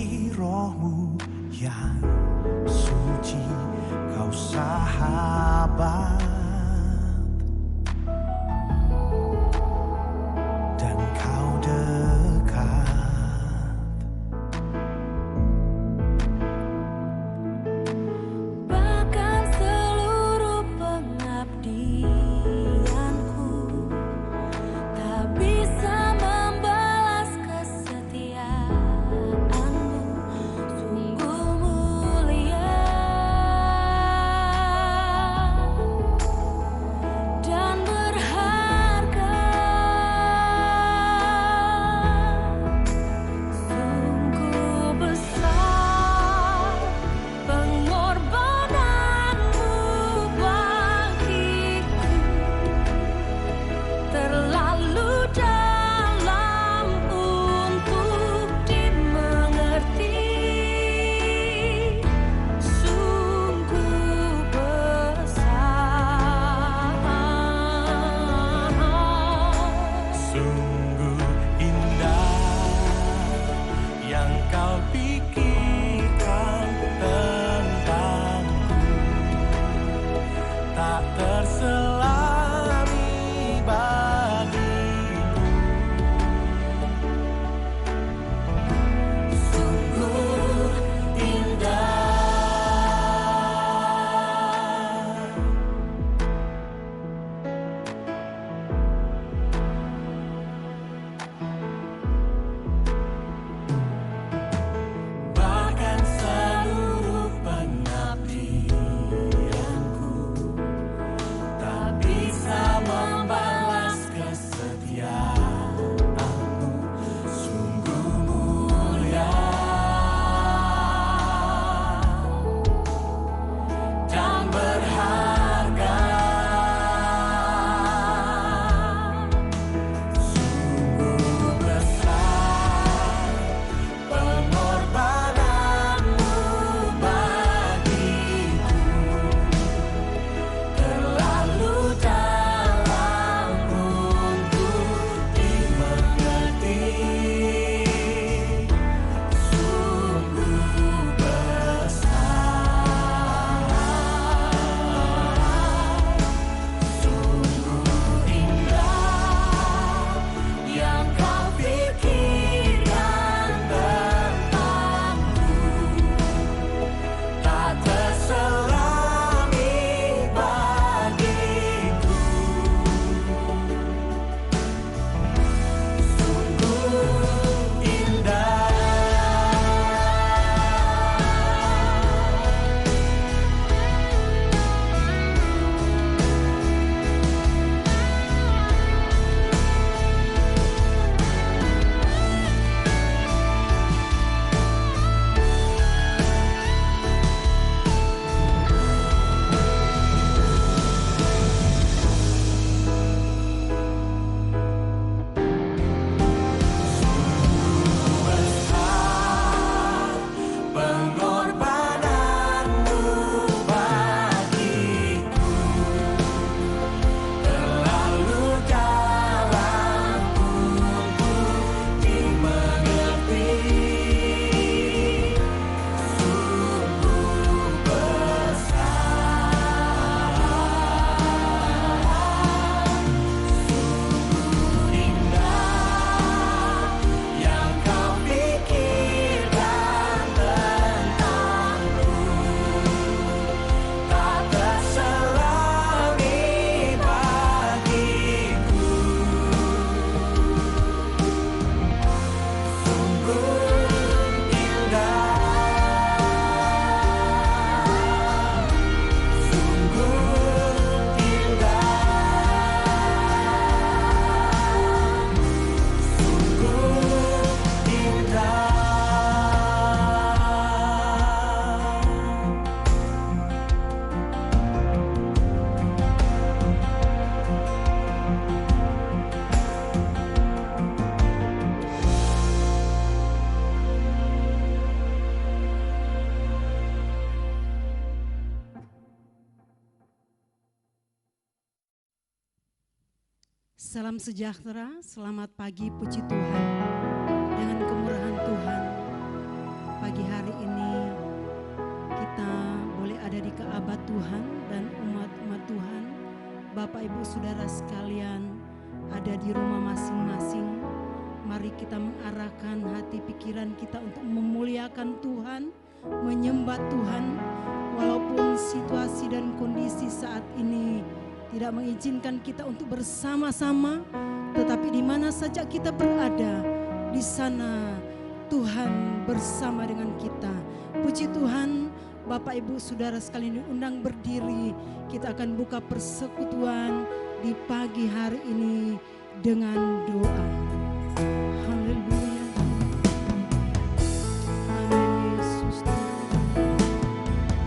bagi rohmu yang suci, kau sahabat dan kau dekat. Bahkan seluruh pengabdianku tak bisa membalas kesetiaanmu, sungguh mulia dan berharga. Sungguh besar pengorbananmu bagiku, terlalu dalam untuk dimengerti. Sungguh besar, Sungguh indah yang kau pikirkan tentangku, tak terselami bagiku. sungguh indah. Bahkan seluruh pengabdianku tak bisa membalas kesetiaanmu, sungguh mulia dan berharga. Sungguh besar pengorbananmu bagiku, terlalu dalam untuk dimengerti. Sungguh besar, sungguh indah yang kau pikirkan tentangku, tak terselami bagiku. Sungguh indah. Besar pengorbananmu bagiku, terlalu dalam untuk dimengerti. Sungguh besar, sungguh indah yang kau pikirkan tentangku, tak terselami bagiku. Sungguh indah, sungguh indah, Salam sejahtera, selamat pagi, puji Tuhan. Dengan kemurahan Tuhan, Pagi hari ini kita boleh ada di kaabat Tuhan dan umat-umat Tuhan. Bapak Ibu Saudara sekalian ada di rumah masing-masing. Mari kita mengarahkan hati pikiran kita untuk memuliakan Tuhan, menyembah Tuhan. Walaupun situasi dan kondisi saat ini tidak mengizinkan kita untuk bersama-sama, tetapi di mana saja kita berada, di sana Tuhan bersama dengan kita. Puji Tuhan, Bapak Ibu Saudara sekalian diundang berdiri. Kita akan buka persekutuan di pagi hari ini dengan doa. Haleluya. Amin Yesus. Segala pujian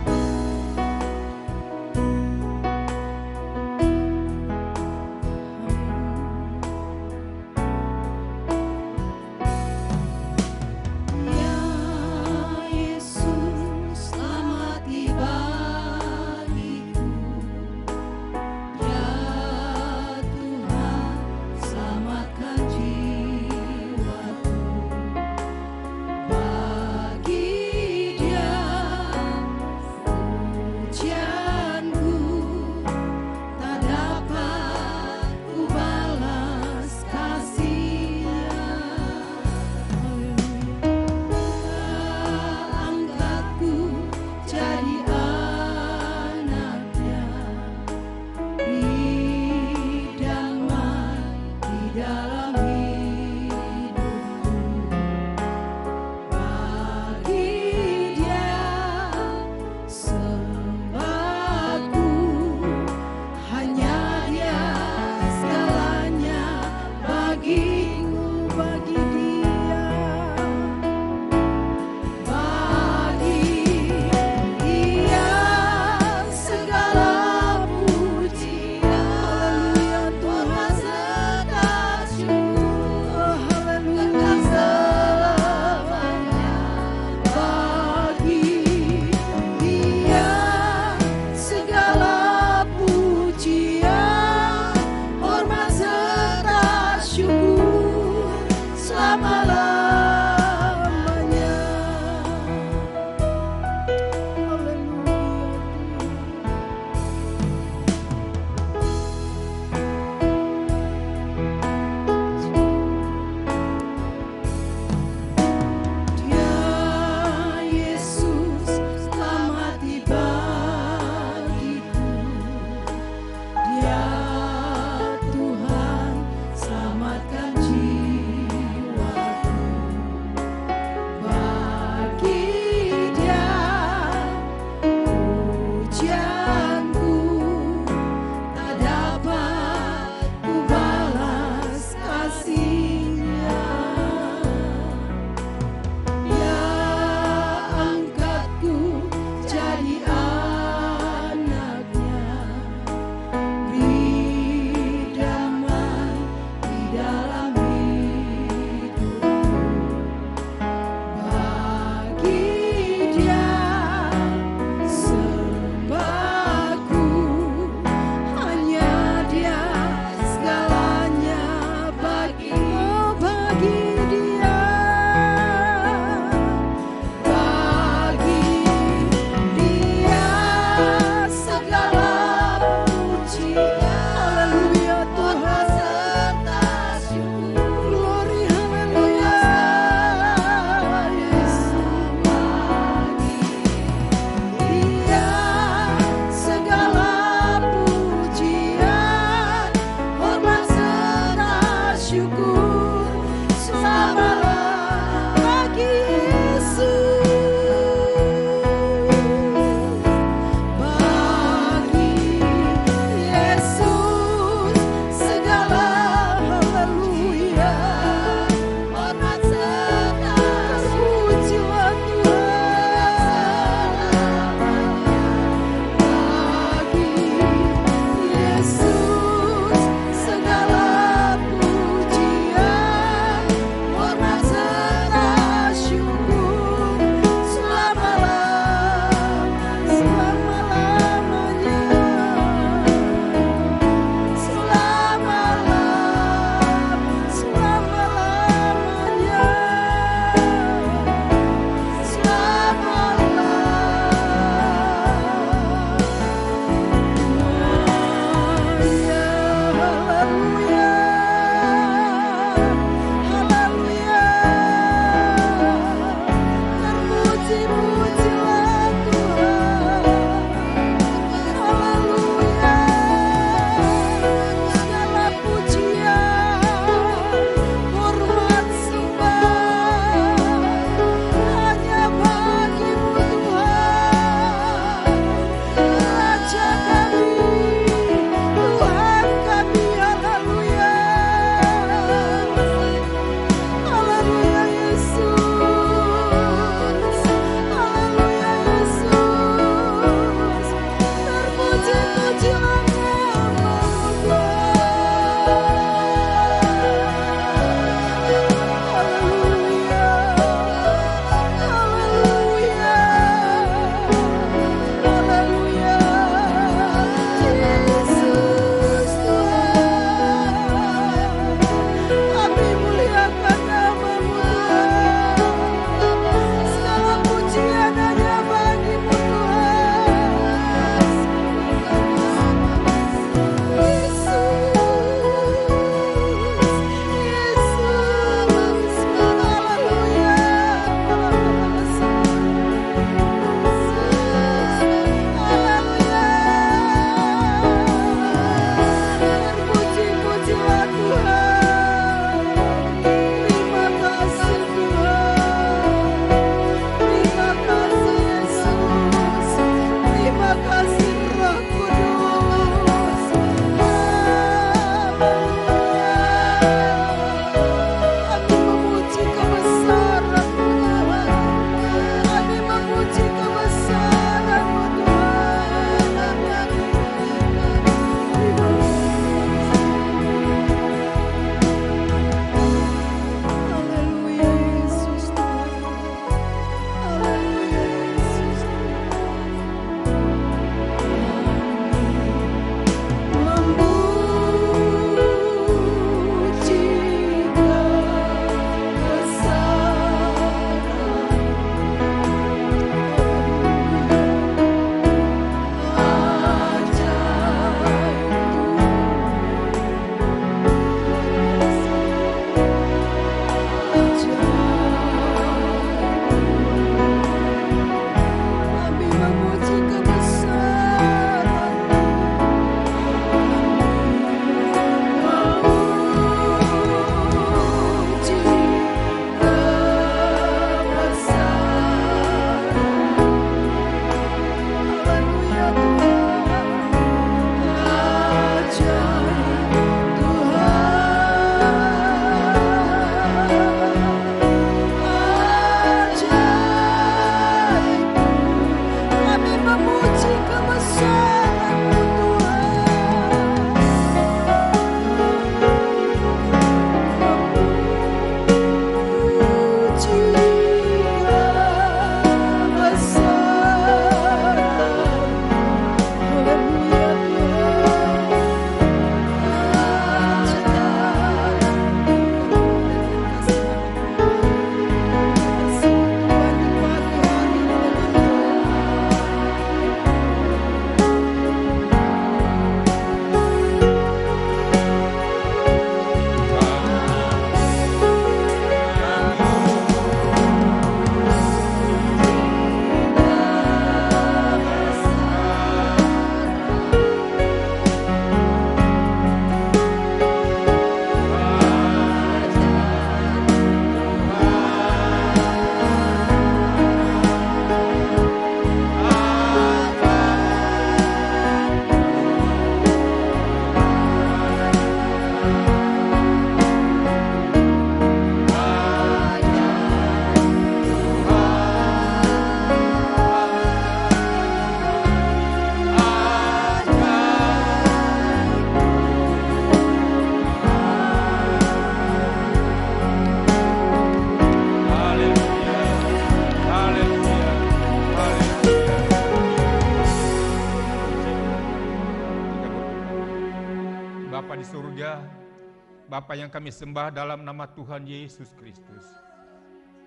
Bapa yang kami sembah dalam nama Tuhan Yesus Kristus.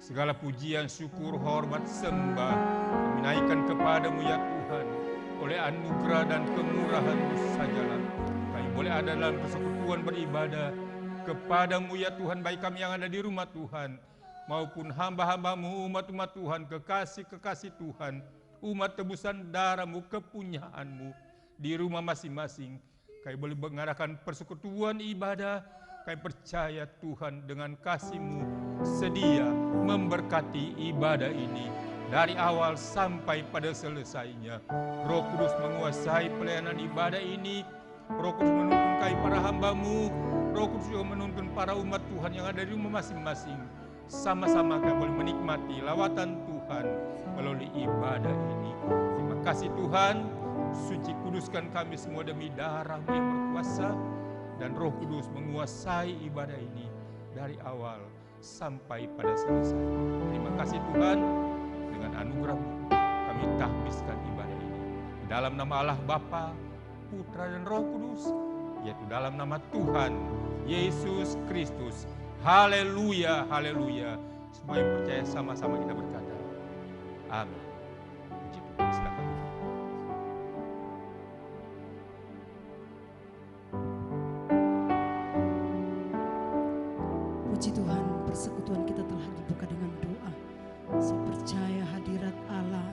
Segala pujian, syukur, hormat, sembah kami naikkan kepadamu ya Tuhan. Oleh anugerah dan kemurahan-Mu sajalah kami boleh ada dalam persekutuan beribadah kepadamu ya Tuhan, baik kami yang ada di rumah Tuhan maupun hamba-hambamu, umat-umat Tuhan, kekasih-kekasih Tuhan, umat tebusan darah-Mu, kepunyaanmu di rumah masing-masing. Kami boleh mengadakan persekutuan ibadah. Kami percaya Tuhan dengan kasih-Mu sedia memberkati ibadah ini dari awal sampai pada selesainya. Roh Kudus menguasai pelayanan ibadah ini. Roh Kudus menuntun kami para hamba-Mu. Roh Kudus juga menuntun para umat Tuhan yang ada di rumah masing-masing. Sama-sama kami boleh menikmati lawatan Tuhan melalui ibadah ini. Terima kasih Tuhan. Suci kuduskan kami semua demi darah-Mu yang berkuasa. Dan Roh Kudus menguasai ibadah ini dari awal sampai pada selesai. Terima kasih Tuhan, dengan anugerah-Mu kami tahbiskan ibadah ini. Dalam nama Allah Bapa, Putra dan Roh Kudus, yaitu dalam nama Tuhan Yesus Kristus. Haleluya, haleluya. Semua yang percaya sama-sama kita berkata, amin. Puji Tuhan, silakan. Puji Tuhan, persekutuan kita telah dibuka dengan doa. Saya percaya hadirat Allah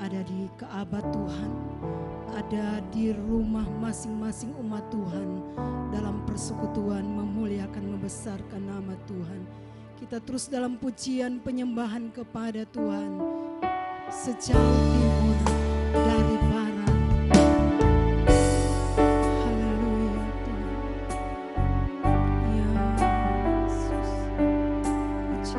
ada di Ka'bah Tuhan, ada di rumah masing-masing umat Tuhan dalam persekutuan memuliakan, membesarkan nama Tuhan. Kita terus dalam pujian penyembahan kepada Tuhan sejauh timur dari barat. Haleluya Tuhan. Ya Yesus. Puji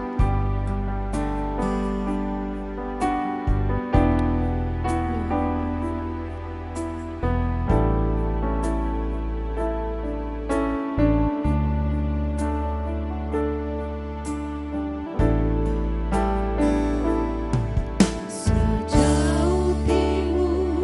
sejauh timur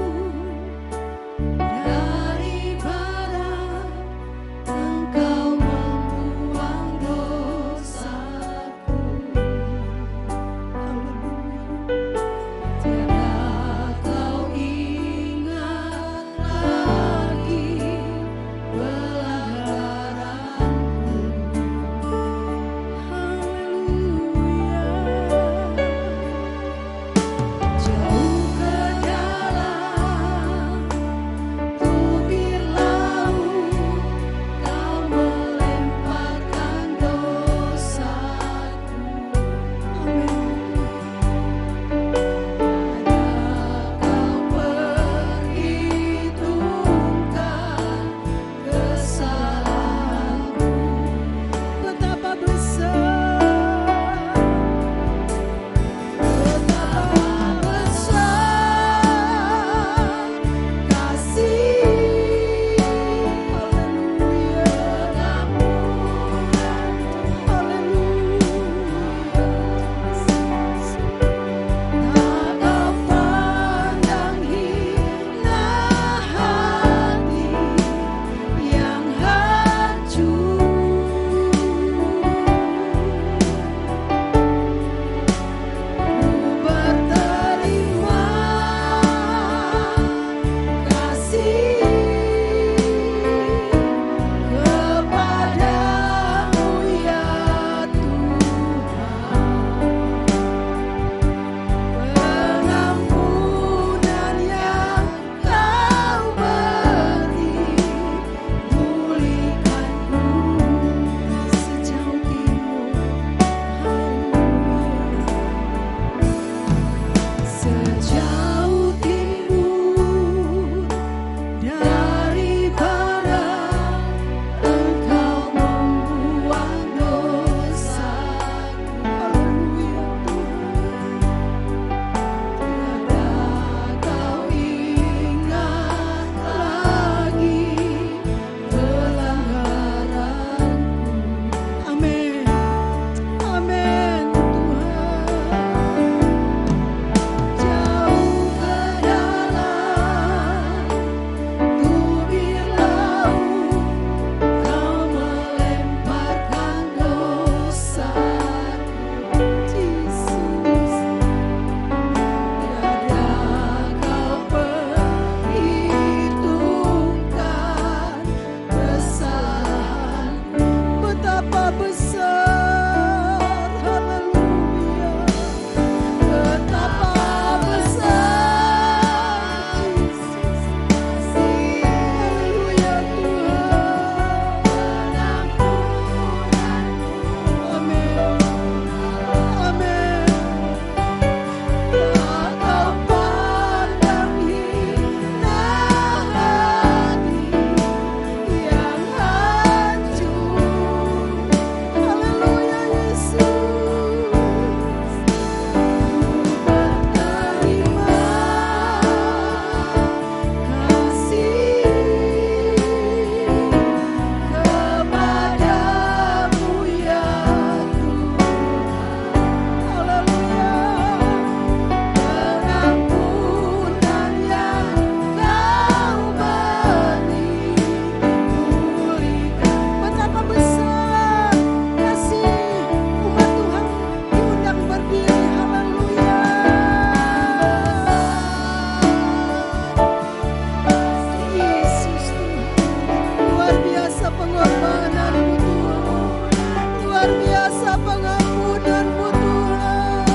luar biasa pengampunanmu Tuhan.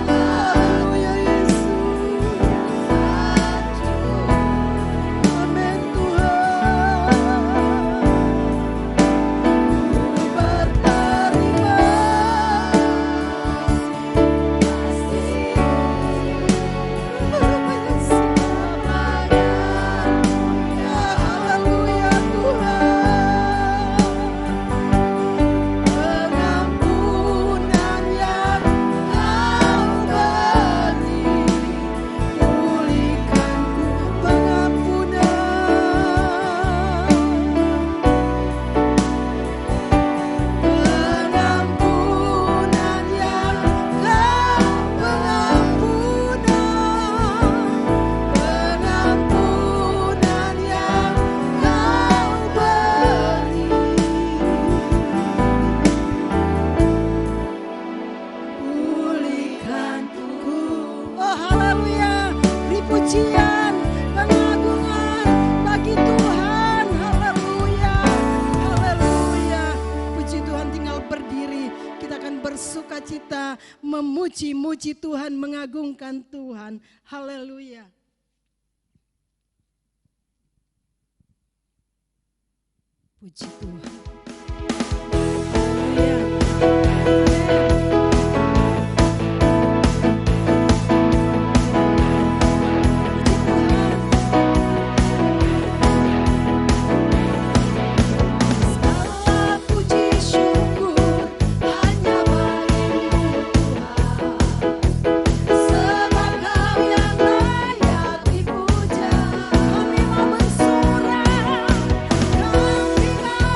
Haleluya Yesus. Amin Tuhan. Berterima haleluya Tuhan. Pengampunan yang Kau beri, pulihkanku pengampunan. Pengampunan yang Kau pengampunan yang Kau beri, pulihkanku. Oh haleluya, beri pujian, pengagungan bagi Tuhan. Haleluya, haleluya. Puji Tuhan, tinggal berdiri. Kita akan bersuka cita, memuji-muji Tuhan, mengagungkan Tuhan. Haleluya. Puji Tuhan. Haleluya. Segala puji syukur hanya bagimu Tuhan, sebab Kau yang layak dipuja. Kami mau bersorak, kami mau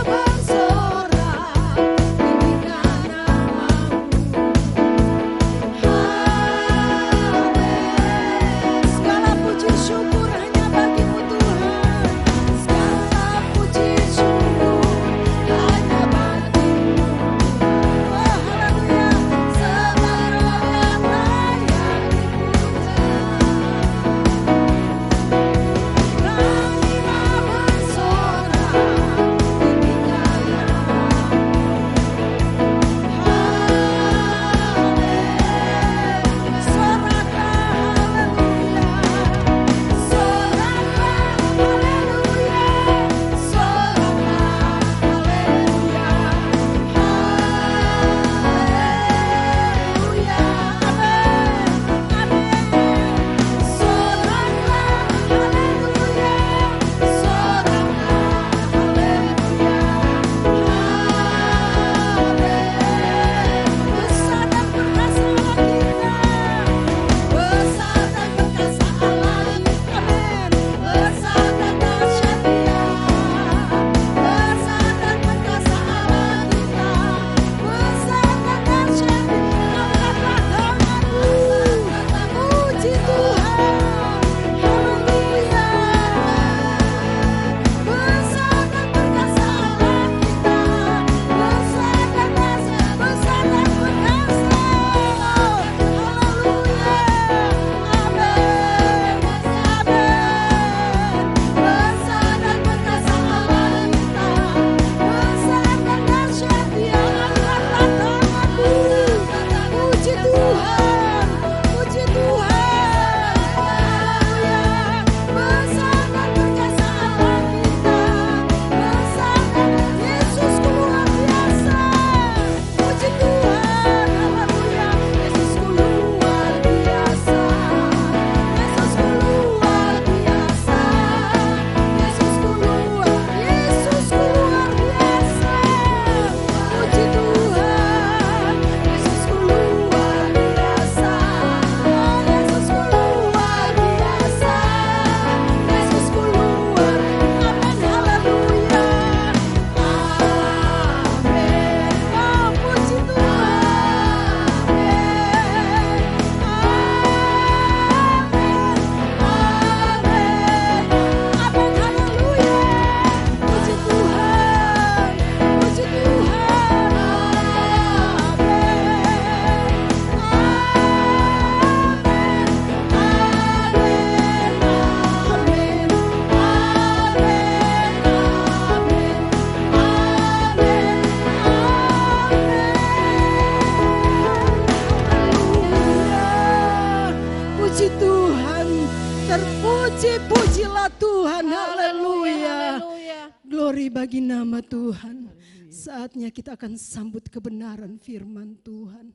Glory bagi nama Tuhan. Saatnya kita akan sambut kebenaran firman Tuhan.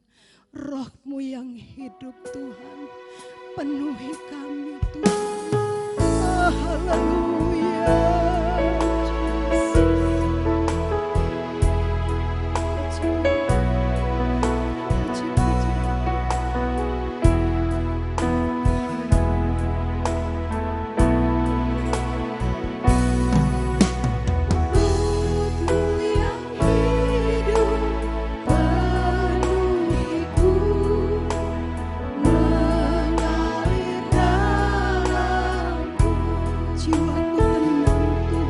Roh-Mu yang hidup Tuhan, penuhi kami Tuhan. Oh, haleluya. Jiwaku tenang Tuhan.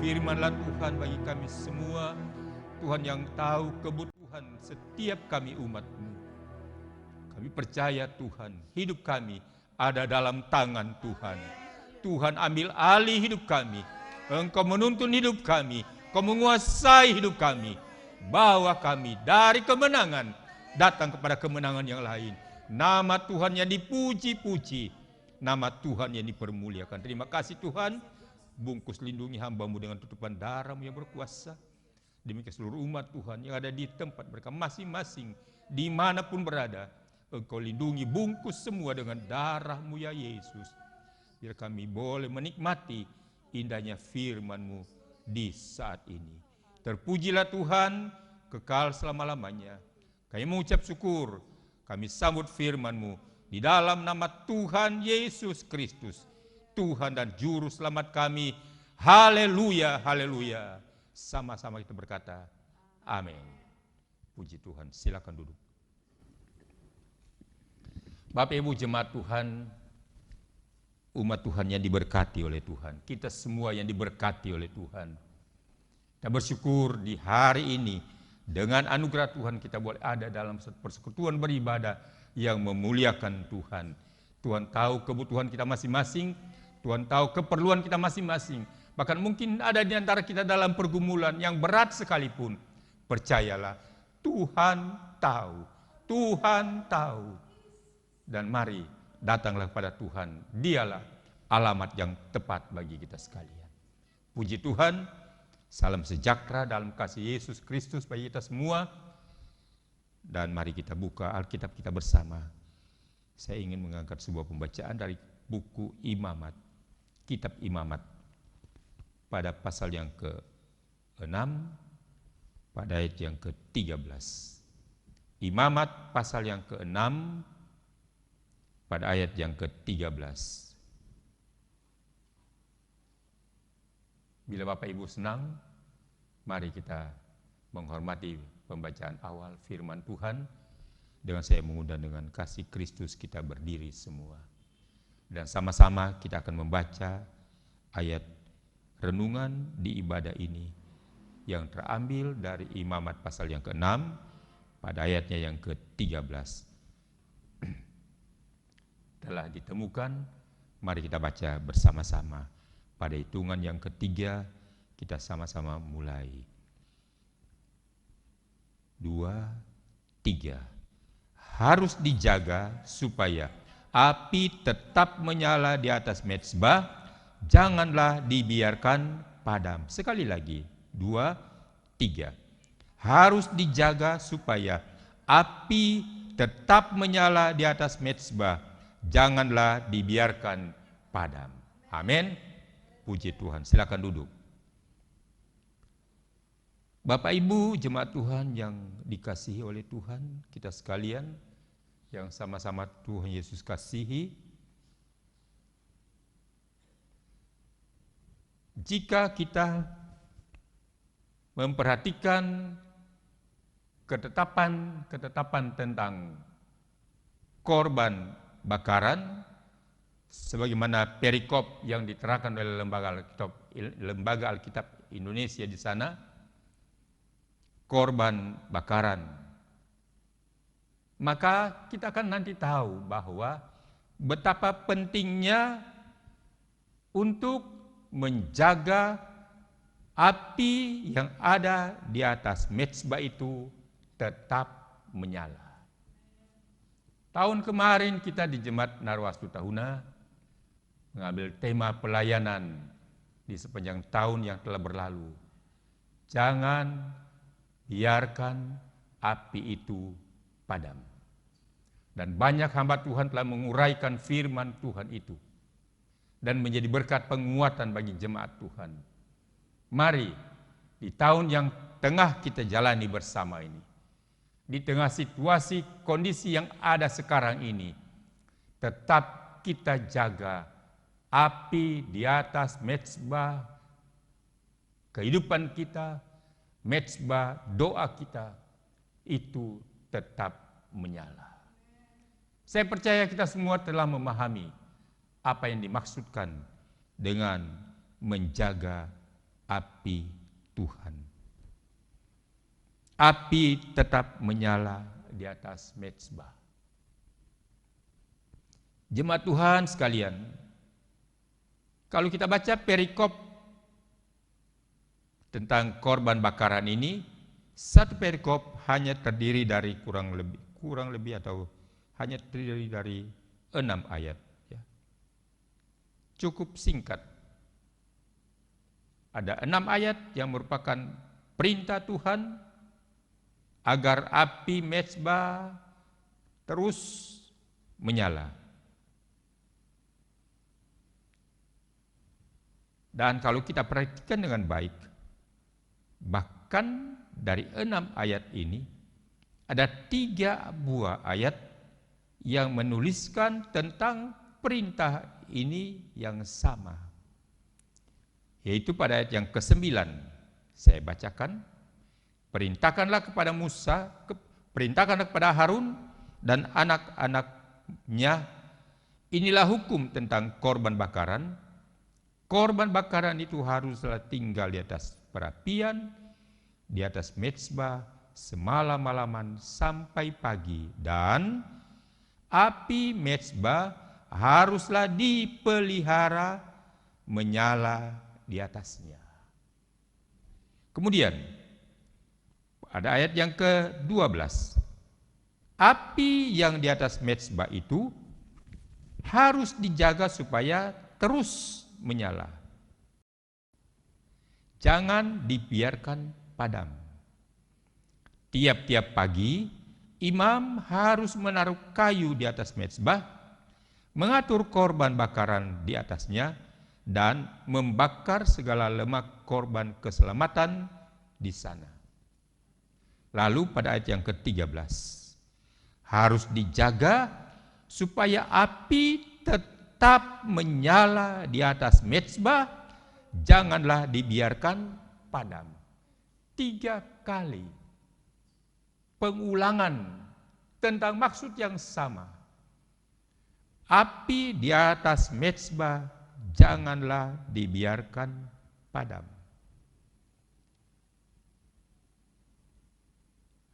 Berfirmanlah Tuhan bagi kami semua, Tuhan yang tahu kebutuhan setiap kami umat-Mu. Kami percaya Tuhan, hidup kami ada dalam tangan Tuhan. Tuhan ambil alih hidup kami. Engkau menuntun hidup kami. Engkau menguasai hidup kami. Bawa kami dari kemenangan datang kepada kemenangan yang lain. Nama Tuhan yang dipuji-puji. Nama Tuhan yang dipermuliakan. Terima kasih Tuhan. Bungkus lindungi hamba-Mu dengan tutupan darah-Mu yang berkuasa. Demikian seluruh umat Tuhan yang ada di tempat mereka masing-masing, dimanapun berada. Engkau lindungi, bungkus semua dengan darah-Mu ya Yesus. Biar kami boleh menikmati indahnya firman-Mu di saat ini. Terpujilah Tuhan, kekal selama-lamanya. Kami mengucap syukur, kami sambut firman-Mu di dalam nama Tuhan Yesus Kristus, Tuhan dan Juru Selamat kami. Haleluya, haleluya. Sama-sama kita berkata, amin. Puji Tuhan, silakan duduk. Bapak Ibu jemaat Tuhan, umat Tuhan yang diberkati oleh Tuhan. Kita semua yang diberkati oleh Tuhan. Kita bersyukur di hari ini, dengan anugerah Tuhan kita boleh ada dalam persekutuan beribadah yang memuliakan Tuhan. Tuhan tahu kebutuhan kita masing-masing, Tuhan tahu keperluan kita masing-masing. Bahkan mungkin ada di antara kita dalam pergumulan yang berat sekalipun. Percayalah, Tuhan tahu. Tuhan tahu. Dan mari datanglah kepada Tuhan. Dialah alamat yang tepat bagi kita sekalian. Puji Tuhan, salam sejahtera dalam kasih Yesus Kristus bagi kita semua. Dan mari kita buka Alkitab kita bersama. Saya ingin mengangkat sebuah pembacaan dari buku Imamat. Kitab Imamat. Pada pasal yang ke-6, pada ayat yang ke-13. Imamat pasal yang ke-6, pada ayat yang ke-13. Bila Bapak Ibu senang, mari kita menghormati pembacaan awal firman Tuhan. Dengan saya mengundang dengan kasih Kristus kita berdiri semua. Dan sama-sama kita akan membaca ayat renungan di ibadah ini yang terambil dari Imamat pasal yang ke-6 pada ayatnya yang ke-13. Telah ditemukan, mari kita baca bersama-sama. Pada hitungan yang ketiga, kita sama-sama mulai. 2, 3. Harus dijaga supaya api tetap menyala di atas mezbah, janganlah dibiarkan padam. Sekali lagi, 2, 3. Harus dijaga supaya api tetap menyala di atas mezbah, janganlah dibiarkan padam. Amin. Puji Tuhan, silakan duduk. Bapak Ibu jemaat Tuhan yang dikasihi oleh Tuhan, kita sekalian yang sama-sama Tuhan Yesus kasihi. Jika kita memperhatikan ketetapan tentang korban bakaran, sebagaimana perikop yang diterangkan oleh Lembaga Alkitab Indonesia di sana, korban bakaran, maka kita akan nanti tahu bahwa betapa pentingnya untuk menjaga api yang ada di atas mezbah itu tetap menyala. Tahun kemarin kita di Jemaat Narwastu Tahuna mengambil tema pelayanan di sepanjang tahun yang telah berlalu. Jangan biarkan api itu padam. Dan banyak hamba Tuhan telah menguraikan firman Tuhan itu dan menjadi berkat penguatan bagi jemaat Tuhan. Mari di tahun yang tengah kita jalani bersama ini, di tengah situasi kondisi yang ada sekarang ini, tetap kita jaga api di atas mezbah kehidupan kita, mezbah doa kita itu tetap menyala. Saya percaya kita semua telah memahami apa yang dimaksudkan dengan menjaga api Tuhan. Api tetap menyala di atas mezbah. Jemaat Tuhan sekalian, kalau kita baca perikop tentang korban bakaran ini, satu perikop hanya terdiri dari kurang lebih atau hanya terdiri dari 6 ayat. Ya. Cukup singkat. Ada 6 ayat yang merupakan perintah Tuhan agar api mezbah terus menyala. Dan kalau kita perhatikan dengan baik, bahkan dari 6 ayat ini, ada 3 buah ayat yang menuliskan tentang perintah ini yang sama. Yaitu pada ayat yang ke-9, saya bacakan, perintahkanlah kepada Musa, perintahkanlah kepada Harun dan anak-anaknya, inilah hukum tentang korban bakaran. Korban bakaran itu haruslah tinggal di atas perapian, di atas mezbah semalam-malaman sampai pagi, dan api mezbah haruslah dipelihara menyala di atasnya. Kemudian ada ayat yang ke-12. Api yang di atas mezbah itu harus dijaga supaya terus menyala. Jangan dibiarkan padam. Tiap-tiap pagi, imam harus menaruh kayu di atas mezbah, mengatur korban bakaran di atasnya, dan membakar segala lemak korban keselamatan di sana. Lalu pada ayat yang ke-13, harus dijaga supaya api tetap menyala di atas mezbah, janganlah dibiarkan padam. 3 kali pengulangan tentang maksud yang sama. Api di atas mezbah janganlah dibiarkan padam.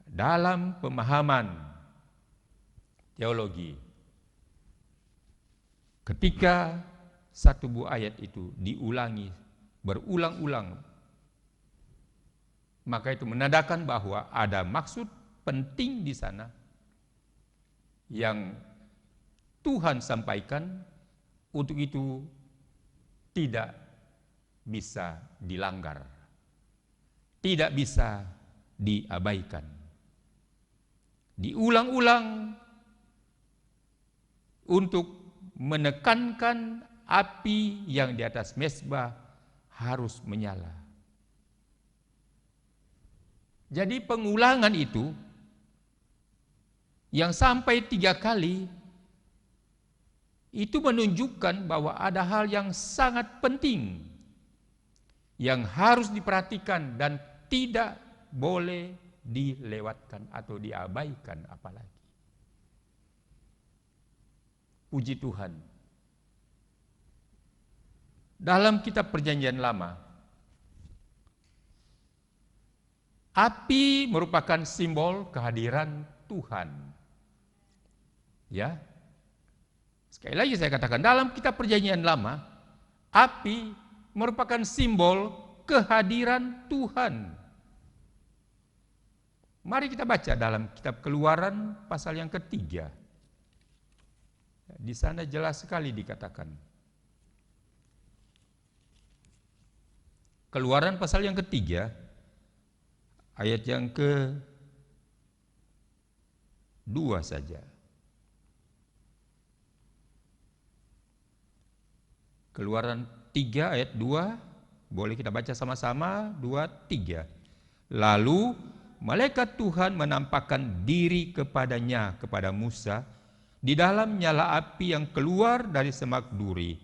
Dalam pemahaman teologi, ketika satu buah ayat itu diulangi berulang-ulang, maka itu menandakan bahwa ada maksud penting di sana yang Tuhan sampaikan, untuk itu tidak bisa dilanggar, tidak bisa diabaikan. Diulang-ulang untuk menekankan api yang di atas mezbah harus menyala. Jadi pengulangan itu yang sampai 3 kali itu menunjukkan bahwa ada hal yang sangat penting yang harus diperhatikan dan tidak boleh dilewatkan atau diabaikan apalagi. Puji Tuhan. Dalam kitab Perjanjian Lama, api merupakan simbol kehadiran Tuhan. Ya. Sekali lagi saya katakan, dalam kitab Perjanjian Lama, api merupakan simbol kehadiran Tuhan. Mari kita baca dalam kitab Keluaran pasal yang ke-3. Di sana jelas sekali dikatakan. Keluaran pasal yang ke-3, ayat yang ke-2 saja. Keluaran 3 ayat 2, boleh kita baca sama-sama, 2, 3. Lalu malaikat Tuhan menampakkan diri kepadanya, kepada Musa, di dalam nyala api yang keluar dari semak duri.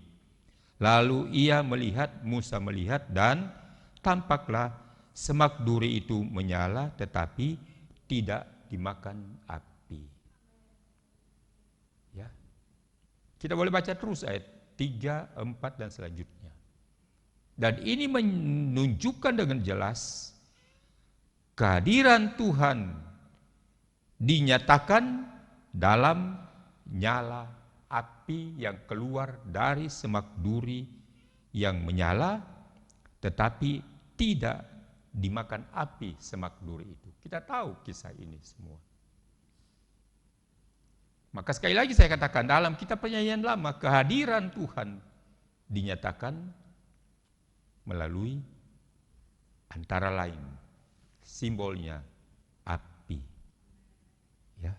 Lalu ia melihat, Musa melihat, dan tampaklah semak duri itu menyala tetapi tidak dimakan api. Ya. Kita boleh baca terus ayat 3, 4 dan selanjutnya. Dan ini menunjukkan dengan jelas kehadiran Tuhan dinyatakan dalam nyala api yang keluar dari semak duri yang menyala, tetapi tidak dimakan api semak duri itu. Kita tahu kisah ini semua. Maka sekali lagi saya katakan, dalam kitab Perjanjian Lama kehadiran Tuhan dinyatakan melalui antara lain simbolnya api. Ya.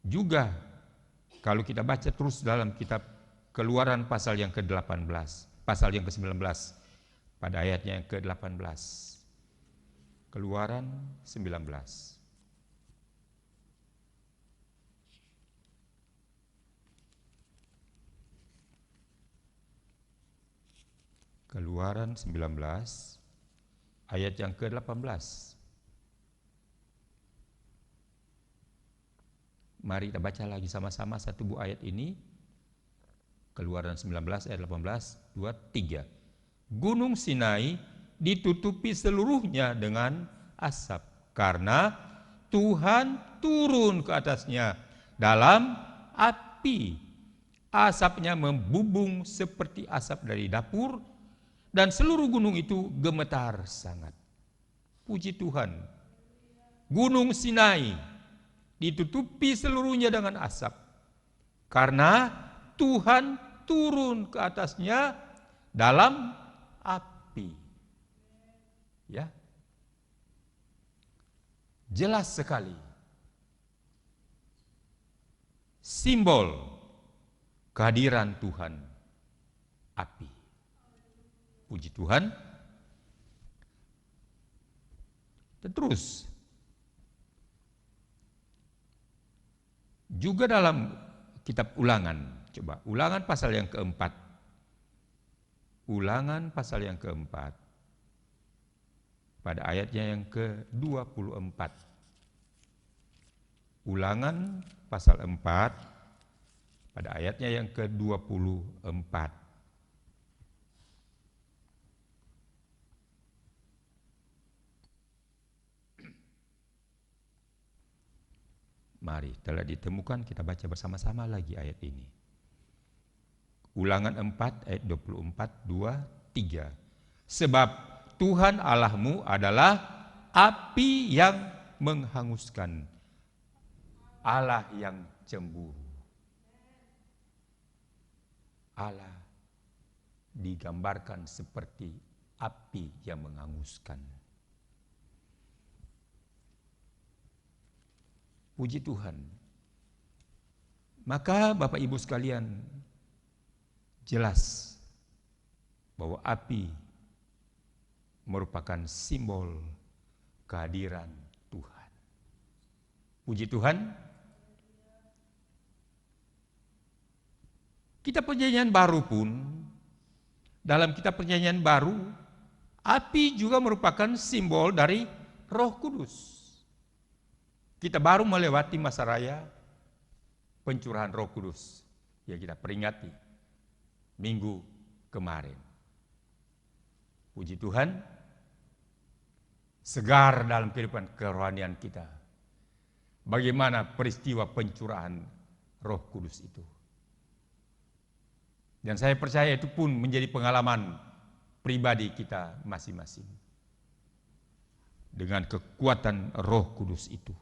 Juga kalau kita baca terus dalam kitab Keluaran pasal yang ke-18, pasal yang ke-19 pada ayatnya yang ke-18. Keluaran 19. Keluaran 19 ayat yang ke-18. Mari kita baca lagi sama-sama satu buah ayat ini. Keluaran 19 ayat 18, 2, 3. Gunung Sinai ditutupi seluruhnya dengan asap karena Tuhan turun ke atasnya dalam api. Asapnya membubung seperti asap dari dapur, dan seluruh gunung itu gemetar sangat. Puji Tuhan. Gunung Sinai ditutupi seluruhnya dengan asap karena Tuhan turun ke atasnya dalam api. Ya. Jelas sekali. Simbol kehadiran Tuhan, api. Puji Tuhan. Dan terus juga dalam kitab Ulangan, coba Ulangan pasal yang keempat. Ulangan pasal yang keempat pada ayatnya yang ke-24. Ulangan pasal 4 pada ayatnya yang ke-24. Mari, telah ditemukan, kita baca bersama-sama lagi ayat ini. Ulangan 4 ayat 24, 2, 3. Sebab Tuhan Allahmu adalah api yang menghanguskan, Allah yang cemburu. Allah digambarkan seperti api yang menghanguskan. Puji Tuhan. Maka Bapak Ibu sekalian, jelas bahwa api merupakan simbol kehadiran Tuhan. Puji Tuhan. Kitab Perjanjian Baru pun, dalam kitab Perjanjian Baru, api juga merupakan simbol dari Roh Kudus. Kita baru melewati masa raya pencurahan Roh Kudus yang kita peringati minggu kemarin. Puji Tuhan, segar dalam kehidupan kerohanian kita. Bagaimana peristiwa pencurahan Roh Kudus itu. Dan saya percaya itu pun menjadi pengalaman pribadi kita masing-masing. Dengan kekuatan Roh Kudus itu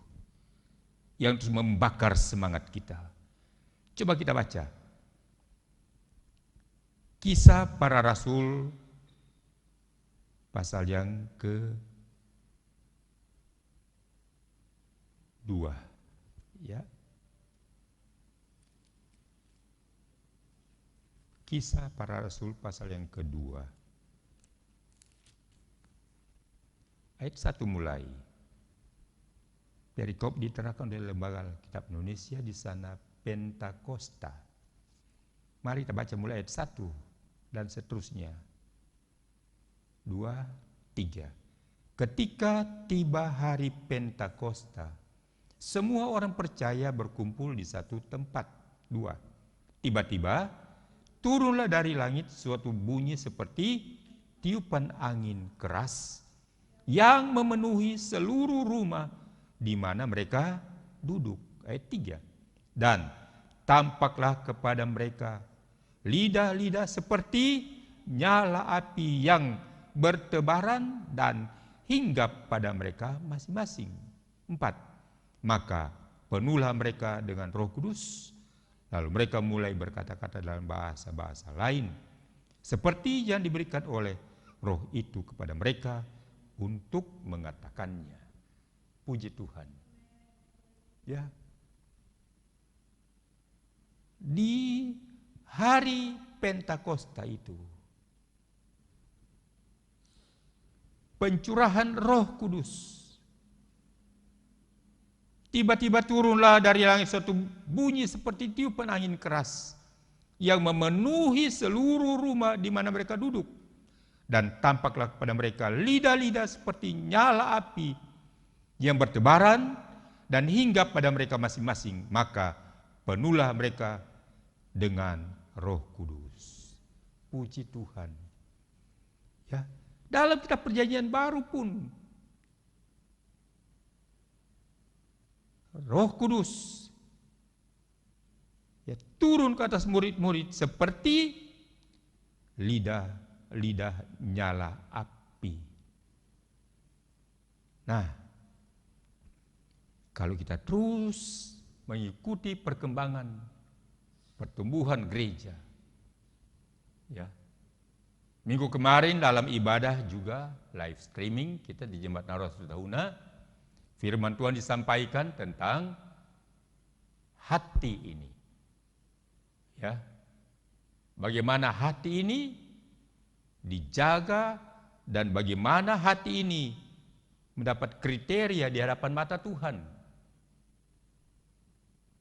yang terus membakar semangat kita. Coba kita baca Kisah Para Rasul pasal yang ke-2, ya. Kisah Para Rasul pasal yang ke-2 ayat 1 mulai. Perikop diterangkan oleh Lembaga Alkitab Indonesia di sana Pentakosta. Mari kita baca mulai ayat 1 dan seterusnya. 2, 3. Ketika tiba hari Pentakosta, semua orang percaya berkumpul di satu tempat. 2. Tiba-tiba turunlah dari langit suatu bunyi seperti tiupan angin keras yang memenuhi seluruh rumah di mana mereka duduk. Ayat 3. Dan tampaklah kepada mereka lidah-lidah seperti nyala api yang bertebaran dan hinggap pada mereka masing-masing. 4. Maka penuhlah mereka dengan Roh Kudus, lalu mereka mulai berkata-kata dalam bahasa-bahasa lain, seperti yang diberikan oleh Roh itu kepada mereka untuk mengatakannya. Puji Tuhan. Ya. Di hari Pentakosta itu, pencurahan Roh Kudus, tiba-tiba turunlah dari langit suatu bunyi seperti tiupan angin keras yang memenuhi seluruh rumah di mana mereka duduk. Dan tampaklah kepada mereka lidah-lidah seperti nyala api yang bertebaran dan hinggap pada mereka masing-masing. Maka penuhlah mereka dengan Roh Kudus. Puji Tuhan. Ya, dalam kitab Perjanjian Baru pun Roh Kudus ya turun ke atas murid-murid seperti lidah nyala api. Nah, kalau kita terus mengikuti perkembangan pertumbuhan gereja, ya, minggu kemarin dalam ibadah juga live streaming kita di Jemaat Naros Tahuna, firman Tuhan disampaikan tentang hati ini. Ya. Bagaimana hati ini dijaga dan bagaimana hati ini mendapat kriteria di hadapan mata Tuhan.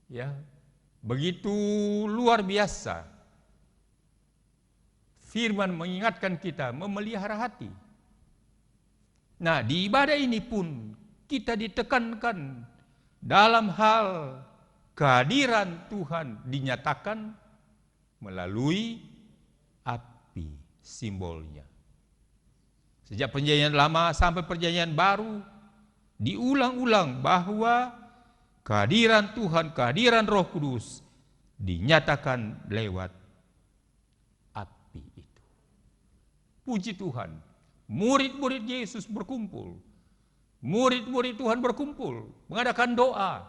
Ya. Begitu luar biasa. Firman mengingatkan kita memelihara hati. Nah, di ibadah ini pun kita ditekankan dalam hal kehadiran Tuhan dinyatakan melalui api, simbolnya. Sejak Perjanjian Lama sampai Perjanjian Baru diulang-ulang bahwa kehadiran Tuhan, kehadiran Roh Kudus dinyatakan lewat api itu. Puji Tuhan, murid-murid Yesus berkumpul, murid-murid Tuhan berkumpul, mengadakan doa,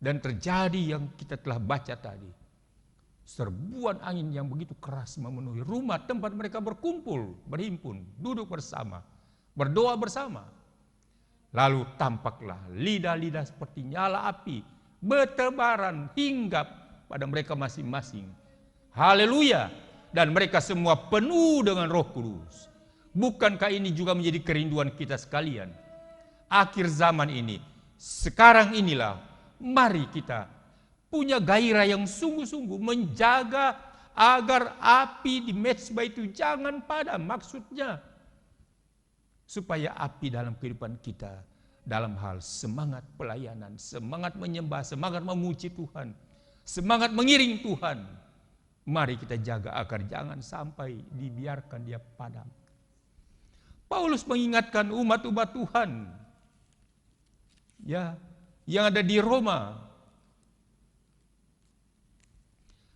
dan terjadi yang kita telah baca tadi. Serbuan angin yang begitu keras memenuhi rumah tempat mereka berkumpul, berhimpun, duduk bersama, berdoa bersama. Lalu tampaklah lidah-lidah seperti nyala api, bertebaran hinggap pada mereka masing-masing. Haleluya! Dan mereka semua penuh dengan Roh Kudus. Bukankah ini juga menjadi kerinduan kita sekalian? Akhir zaman ini, sekarang inilah, mari kita punya gairah yang sungguh-sungguh menjaga agar api di mezbah itu jangan padam. Maksudnya supaya api dalam kehidupan kita dalam hal semangat pelayanan, semangat menyembah, semangat memuji Tuhan, semangat mengiring Tuhan, mari kita jaga agar jangan sampai dibiarkan dia padam. Paulus mengingatkan umat-umat Tuhan ya yang ada di Roma.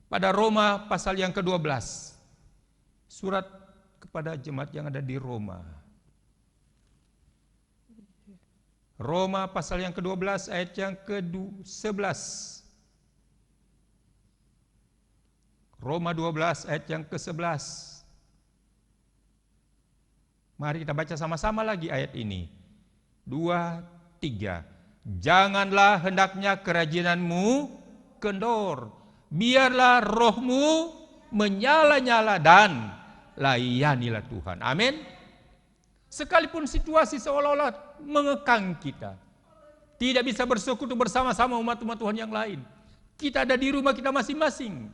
Pada Roma pasal yang ke-12, surat kepada jemaat yang ada di Roma. Roma pasal yang ke-12 ayat yang ke-11. Roma 12 ayat yang ke-11. Mari kita baca sama-sama lagi ayat ini. 2, 3. Janganlah hendaknya kerajinanmu kendor. Biarlah rohmu menyala-nyala dan layanilah Tuhan. Amin. Sekalipun situasi seolah-olah mengekang kita, tidak bisa bersekutu bersama-sama umat-umat Tuhan yang lain. Kita ada di rumah kita masing-masing,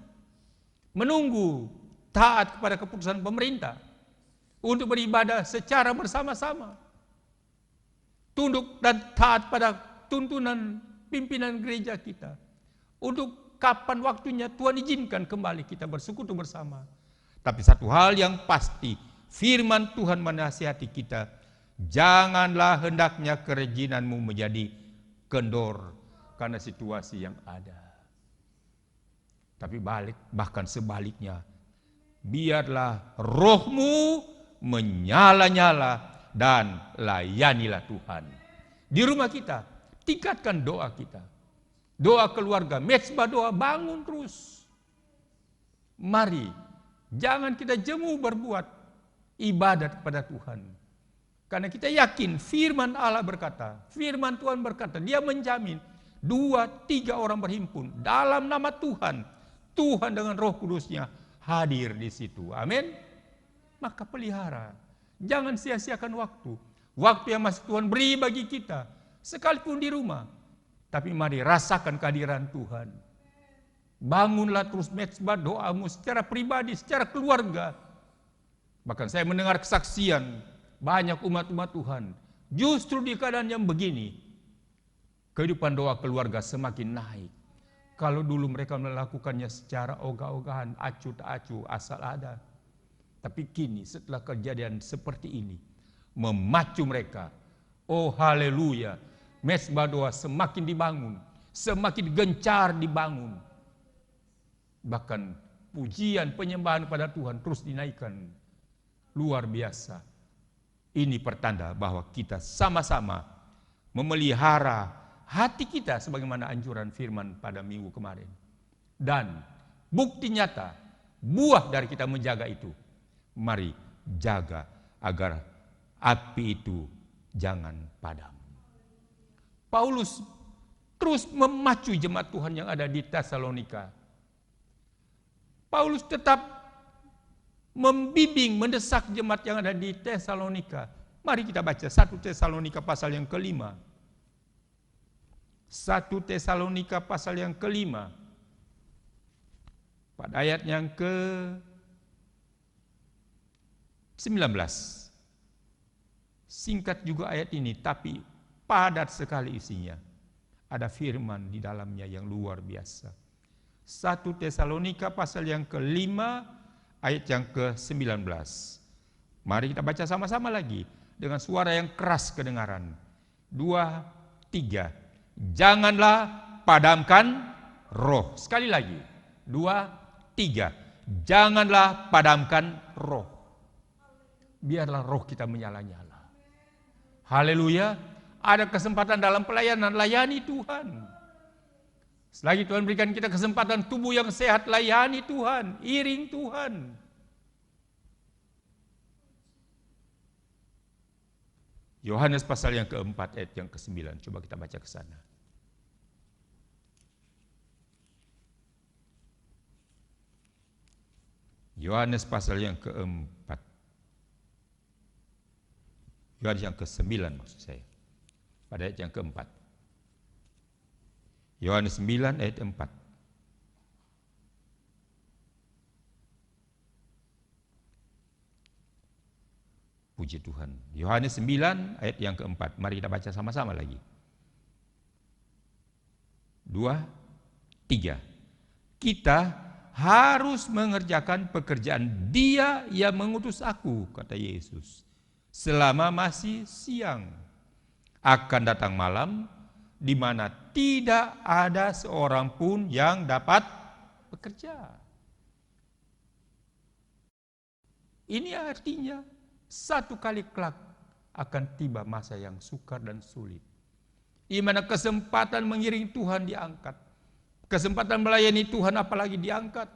menunggu taat kepada keputusan pemerintah untuk beribadah secara bersama-sama, tunduk dan taat pada tuntunan pimpinan gereja kita, untuk kapan waktunya Tuhan izinkan kembali kita bersekutu bersama. Tapi satu hal yang pasti, firman Tuhan menasihati kita, janganlah hendaknya kerajinanmu menjadi kendor karena situasi yang ada. Tapi bahkan sebaliknya, biarlah rohmu menyala-nyala dan layanilah Tuhan. Di rumah kita, tingkatkan doa kita. Doa keluarga, mezbah doa, bangun terus. Mari, jangan kita jemu berbuat ibadat kepada Tuhan. Karena kita yakin firman Allah berkata, firman Tuhan berkata, dia menjamin 2-3 orang berhimpun dalam nama Tuhan. Tuhan dengan Roh Kudusnya hadir di situ. Amin. Maka pelihara. Jangan sia-siakan waktu. Waktu yang masih Tuhan beri bagi kita. Sekalipun di rumah. Tapi mari rasakan kehadiran Tuhan. Bangunlah terus mezbah doamu secara pribadi, secara keluarga. Bahkan saya mendengar kesaksian banyak umat-umat Tuhan. Justru di keadaan yang begini, kehidupan doa keluarga semakin naik. Kalau dulu mereka melakukannya secara ogah-ogahan, acu tak acu, asal ada. Tapi kini setelah kejadian seperti ini, memacu mereka. Oh haleluya, mezbah doa semakin dibangun, semakin gencar dibangun. Bahkan pujian penyembahan pada Tuhan terus dinaikkan. Luar biasa. Ini pertanda bahwa kita sama-sama memelihara hati kita sebagaimana anjuran firman pada minggu kemarin. Dan bukti nyata, buah dari kita menjaga itu. Mari jaga agar api itu jangan padam. Paulus terus memacu jemaat Tuhan yang ada di Tesalonika. Paulus tetap membimbing, mendesak jemaat yang ada di Tesalonika. Mari kita baca 1 Tesalonika pasal yang ke-5. 1 Tesalonika pasal yang ke-5. Pada ayat yang ke-19. Singkat juga ayat ini, tapi padat sekali isinya. Ada firman di dalamnya yang luar biasa. 1 Tesalonika pasal yang ke-5 ayat yang ke-19. Mari kita baca sama-sama lagi dengan suara yang keras kedengaran. 2, 3. Janganlah padamkan roh. Sekali lagi. 2, 3. Janganlah padamkan roh. Biarlah roh kita menyala-nyala. Haleluya. Ada kesempatan dalam pelayanan, layani Tuhan. Selagi Tuhan berikan kita kesempatan tubuh yang sehat, layani Tuhan, iring Tuhan. Yohanes pasal yang ke-4 ayat yang ke-9. Coba kita baca ke sana. Yohanes pasal yang ke-4. Yohanes yang ke-9 maksud saya. Pada ayat yang ke-4. Yohanes 9 ayat 4. Puji Tuhan. Yohanes 9 ayat yang ke-4. Mari kita baca sama-sama lagi. 2, 3. Kita harus mengerjakan pekerjaan Dia yang mengutus aku, kata Yesus. Selama masih siang, akan datang malam di mana tidak ada seorang pun yang dapat bekerja. Ini artinya satu kali kelak akan tiba masa yang sukar dan sulit, di mana kesempatan mengiring Tuhan diangkat, kesempatan melayani Tuhan apalagi diangkat.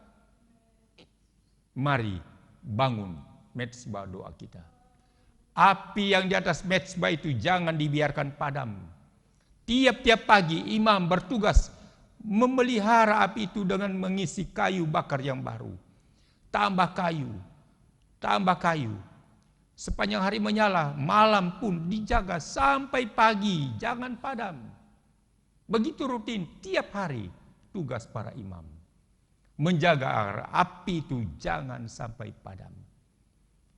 Mari bangun mezbah doa kita. Api yang di atas mezbah itu jangan dibiarkan padam. Tiap-tiap pagi imam bertugas memelihara api itu dengan mengisi kayu bakar yang baru. Tambah kayu, tambah kayu. Sepanjang hari menyala, malam pun dijaga sampai pagi, jangan padam. Begitu rutin tiap hari tugas para imam. Menjaga agar api itu jangan sampai padam.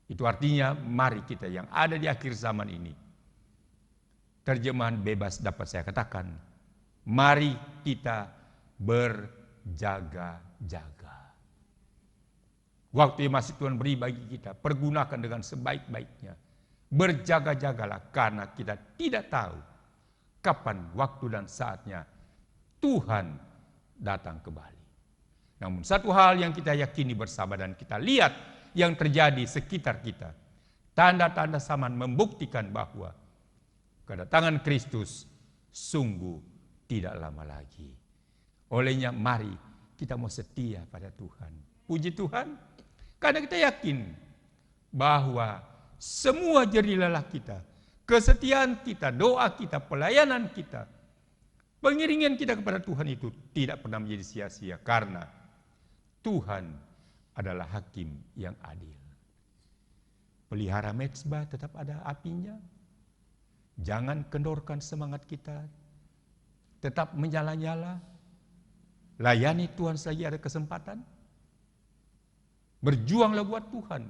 Itu artinya mari kita yang ada di akhir zaman ini, terjemahan bebas dapat saya katakan, mari kita berjaga-jaga. Waktu yang masih Tuhan beri bagi kita, pergunakan dengan sebaik-baiknya. Berjaga-jagalah karena kita tidak tahu kapan waktu dan saatnya Tuhan datang kembali. Namun satu hal yang kita yakini bersama dan kita lihat yang terjadi sekitar kita. Tanda-tanda zaman membuktikan bahwa kedatangan Kristus sungguh tidak lama lagi. Olehnya mari kita mau setia pada Tuhan. Puji Tuhan, karena kita yakin bahwa semua jerih-lelah kita, kesetiaan kita, doa kita, pelayanan kita, pengiringan kita kepada Tuhan itu tidak pernah menjadi sia-sia karena Tuhan adalah hakim yang adil. Pelihara mezbah tetap ada apinya. Jangan kendorkan semangat kita. Tetap menyala-nyala. Layani Tuhan selagi ada kesempatan. Berjuanglah buat Tuhan.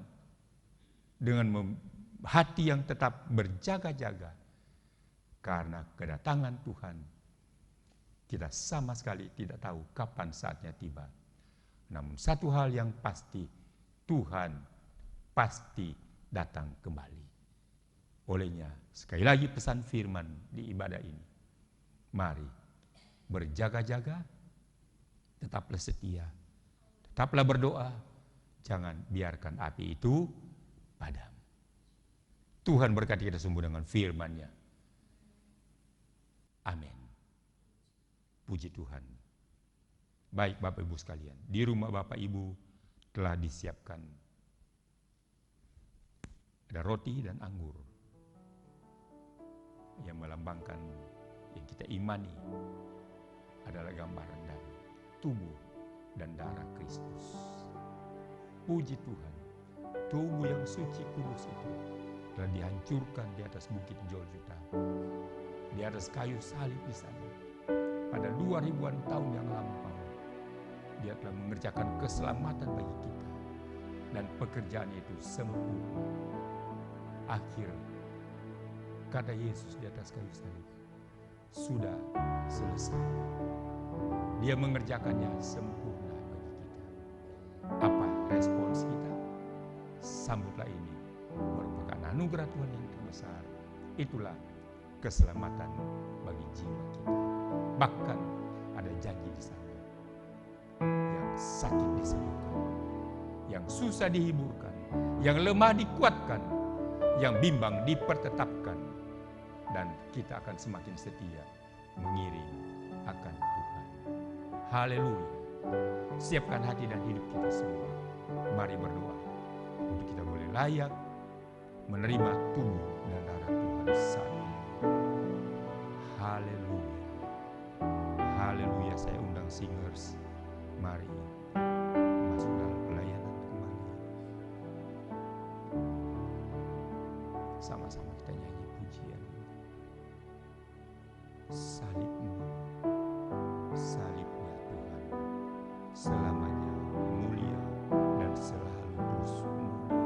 Dengan hati yang tetap berjaga-jaga. Karena kedatangan Tuhan, kita sama sekali tidak tahu kapan saatnya tiba. Namun satu hal yang pasti, Tuhan pasti datang kembali. Olehnya, sekali lagi pesan firman di ibadah ini. Mari berjaga-jaga, tetaplah setia, tetaplah berdoa, jangan biarkan api itu padam. Tuhan berkati kita semua dengan firman-Nya. Amin. Puji Tuhan. Baik Bapak Ibu sekalian, di rumah Bapak Ibu telah disiapkan ada roti dan anggur yang melambangkan, yang kita imani adalah gambaran dari tubuh dan darah Kristus. Puji Tuhan, tubuh yang suci kudus itu telah dihancurkan di atas bukit Golgota, di atas kayu salib di sana. Pada 2000-an tahun yang lampau, Dia telah mengerjakan keselamatan bagi kita. Dan pekerjaannya itu sempurna. Akhir kata Yesus di atas kayu salib, sudah selesai. Dia mengerjakannya sempurna bagi kita. Apa respons kita? Sambutlah ini, merupakan anugerah Tuhan yang terbesar. Itulah keselamatan bagi jiwa kita. Bahkan ada janji di sana. Yang sakit disembuhkan, yang susah dihiburkan, yang lemah dikuatkan, yang bimbang dipertetapkan, dan kita akan semakin setia mengiring akan Tuhan. Haleluya. Siapkan hati dan hidup kita semua. Mari berdoa untuk kita boleh layak menerima tubuh dan darah Tuhan saat ini. Haleluya. Haleluya. Saya undang singers. Mari masuk dalam pelayanan kembali. Sama-sama kita nyanyi pujian. Salibmu, salibnya Tuhan, selamanya mulia dan selalu bersumber.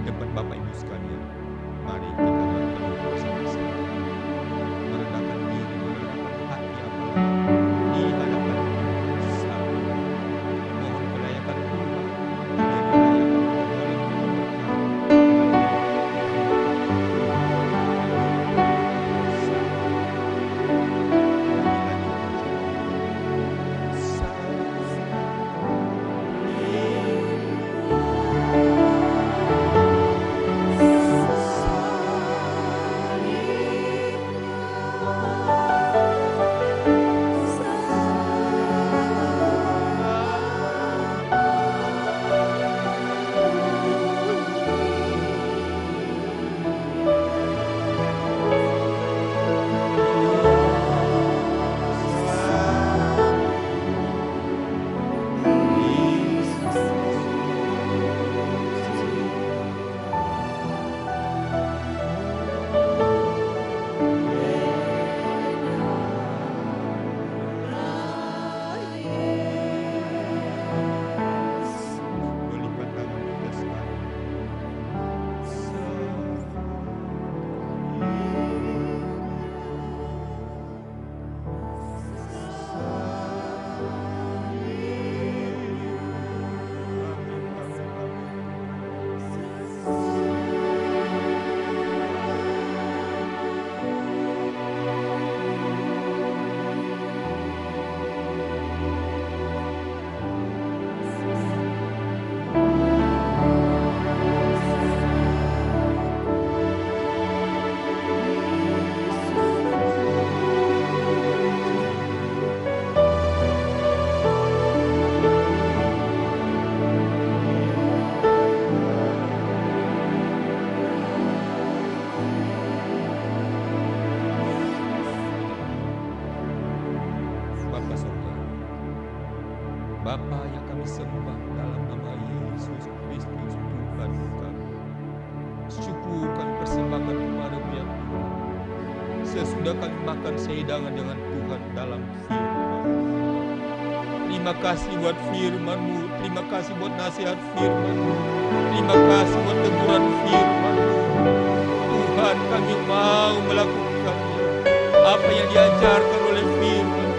di depan Bapak Ibu sekalian, mari kita berdoa bersama-sama. Merendahkan diri, merendahkan hati apalagi di hadapan Tuhan sama. Mohon kelayakan Tuhan, dia dilayakan oleh Bapa Surga, Bapa yang kami sembah dalam nama Yesus Kristus Tuhan kami. Syukur kami persembahkan kepada-Mu ya Tuhan. Sesudah kami makan sehidangan dengan Tuhan dalam firman. Terima kasih buat firman-Mu, terima kasih buat nasihat firman-Mu, terima kasih buat teguran firman-Mu. Tuhan, kami mau melakukannya, apa yang diajarkan oleh firman.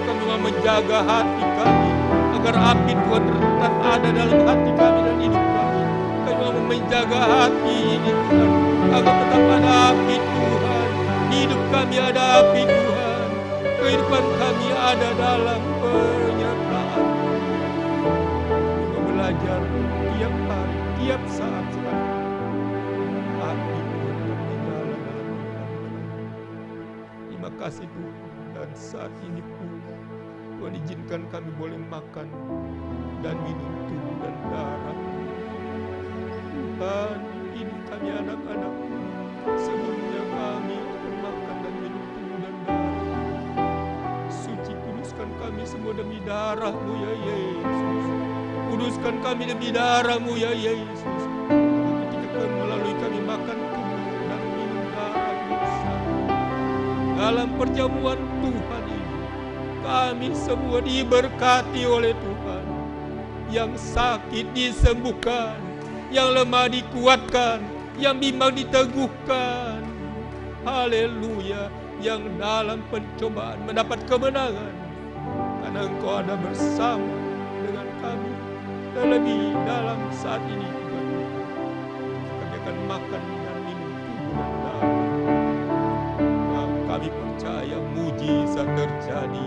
Kami mau menjaga hati kami agar api Tuhan tetap ada dalam hati kami dan hidup kami. Kami mau menjaga hati ini Tuhan agar tetap ada api Tuhan. Hidup kami ada api Tuhan. Kehidupan kami ada dalam pernyataan. Kami mau belajar tiap hari, tiap saat sekarang. Api Tuhan tetap menyala dalam hidup kami. Terima kasih Tuhan. Dan saat ini pun Tuhan izinkan kami boleh makan dan minum tubuh dan darah Tuhan. Ini kami anak-anak, sebelumnya kami akan makan dan minum tubuh dan darah. Suci kuduskan kami semua demi darah-Mu ya Yesus. Kuduskan kami demi darah-Mu ya Yesus. Ketika melalui kami makan tubuh dan minum darah-Mu dalam perjamuan Tuhan ini, kami semua diberkati oleh Tuhan. Yang sakit disembuhkan, yang lemah dikuatkan, yang bimbang diteguhkan. Haleluya. Yang dalam pencobaan mendapat kemenangan, karena Engkau ada bersama dengan kami. Dan lebih dalam saat ini Tuhan, kami akan makan dan minum tubuh dan darah. Kami percaya mujizat terjadi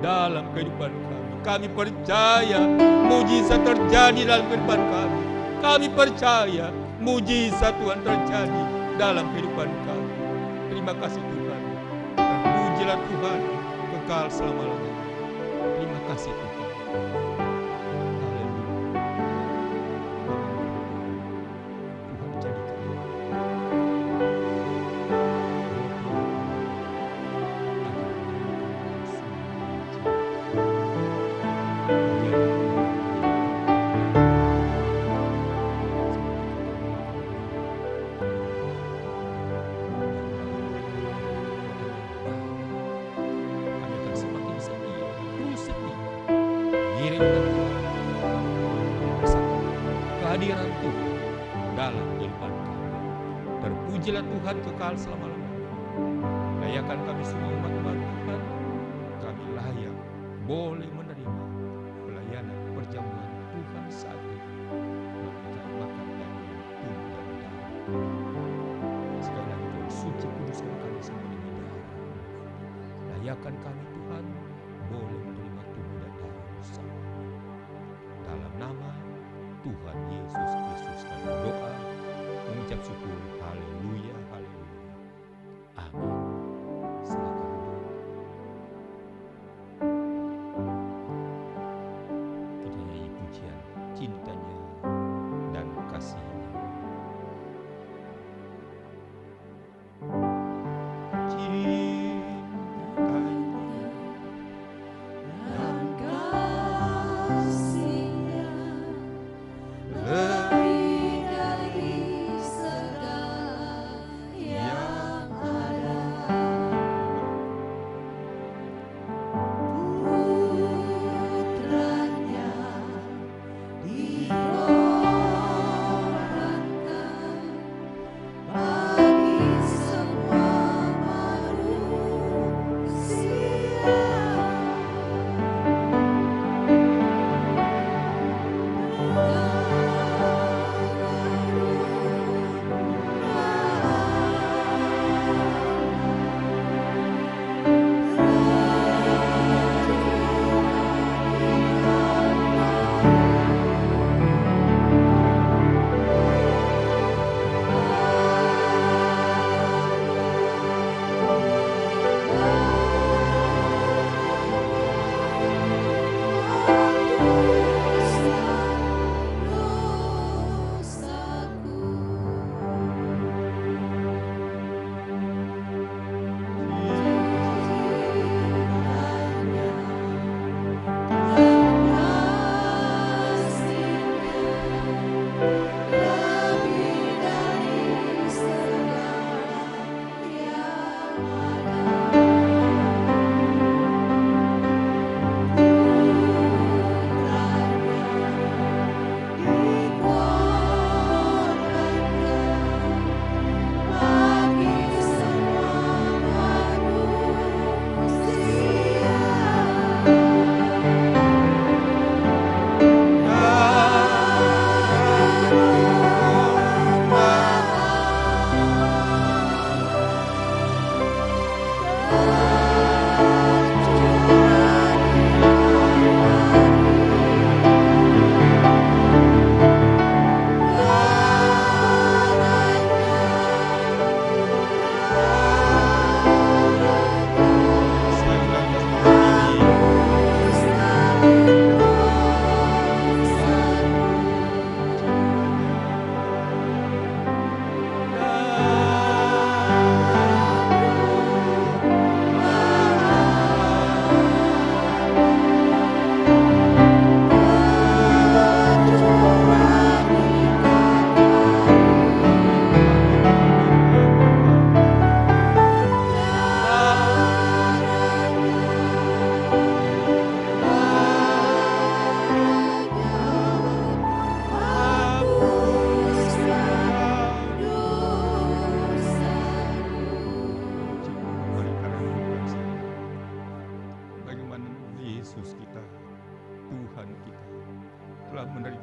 dalam kehidupan kami. Kami percaya mujizat terjadi dalam kehidupan kami. Kami percaya mujizat Tuhan terjadi dalam kehidupan kami. Terima kasih Tuhan. Dan pujilah Tuhan kekal selama-lamanya. Terima kasih Tuhan. dalam kehidupan kami. Terpujilah Tuhan kekal selama-lamanya. Layakan kami semua umat-umat Tuhan, kami layak boleh menerima pelayanan perjamuan Tuhan saat ini. Memberikan makan dan minum tubuh dan darah. Sekali lagi Tuhan, suci kuduskan kami semua demi darah. Layakan kami Tuhan boleh menerima tubuh dan darah bersama. Dalam nama Tuhan Yesus Kristus kami berdoa, mengucap syukur. Haleluya, haleluya. Amin. Silakan duduk. Kita nyanyi pujian cintanya dan kasihnya.